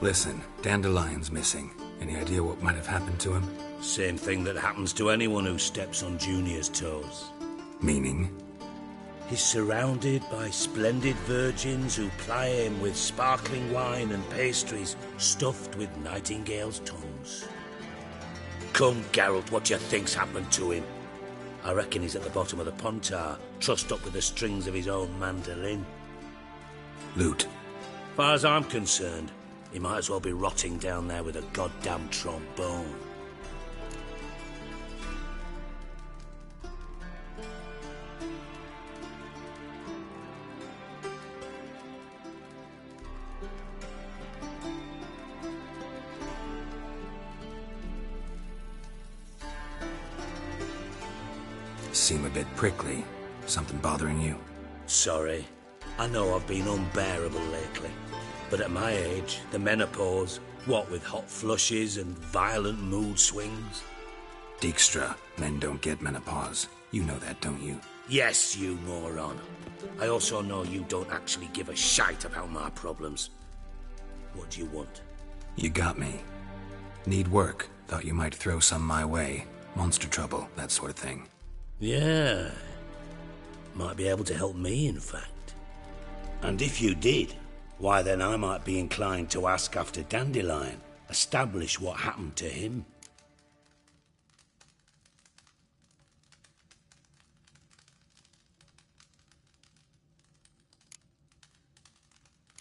Listen, Dandelion's missing. Any idea what might have happened to him? Same thing that happens to anyone who steps on Junior's toes. Meaning? He's surrounded by splendid virgins who ply him with sparkling wine and pastries stuffed with nightingales' tongues. Come, Geralt, what do you think's happened to him? I reckon he's at the bottom of the Pontar, trussed up with the strings of his own mandolin. Loot. Far as I'm concerned, he might as well be rotting down there with a goddamn trombone. Seem a bit prickly. Something bothering you? Sorry. I know I've been unbearable lately. But at my age, the menopause, what with hot flushes and violent mood swings? Dijkstra, men don't get menopause. You know that, don't you? Yes, you moron. I also know you don't actually give a shite about my problems. What do you want? You got me. Need work. Thought you might throw some my way. Monster trouble, that sort of thing. Yeah. Might be able to help me, in fact. And if you did, why then I might be inclined to ask after Dandelion, establish what happened to him.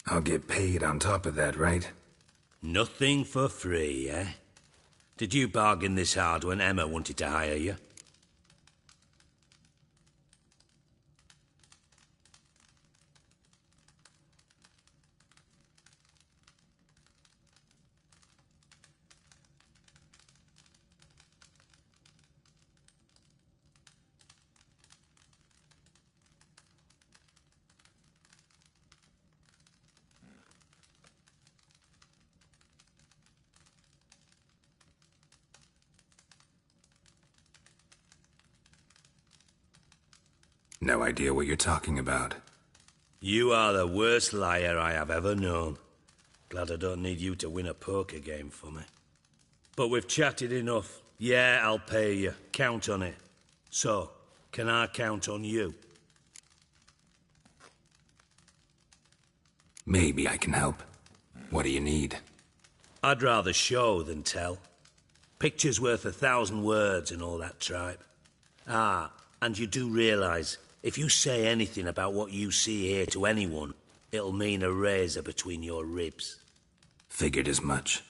I'll get paid on top of that, right? Nothing for free, eh? Did you bargain this hard when Emma wanted to hire you? No idea what you're talking about. You are the worst liar I have ever known. Glad I don't need you to win a poker game for me. But we've chatted enough. Yeah, I'll pay you. Count on it. So, can I count on you? Maybe I can help. What do you need? I'd rather show than tell. Picture's worth 1,000 words and all that tripe. Ah, and you do realise, if you say anything about what you see here to anyone, it'll mean a razor between your ribs. Figured as much.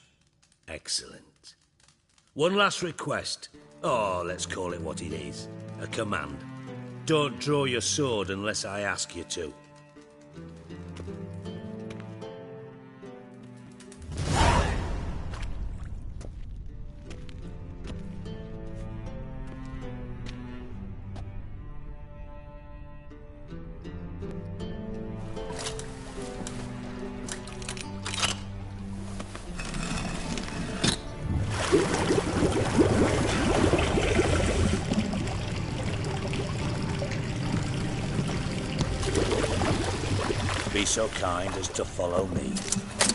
Excellent. One last request. Oh, let's call it what it is. A command. Don't draw your sword unless I ask you to. be so kind as to follow me.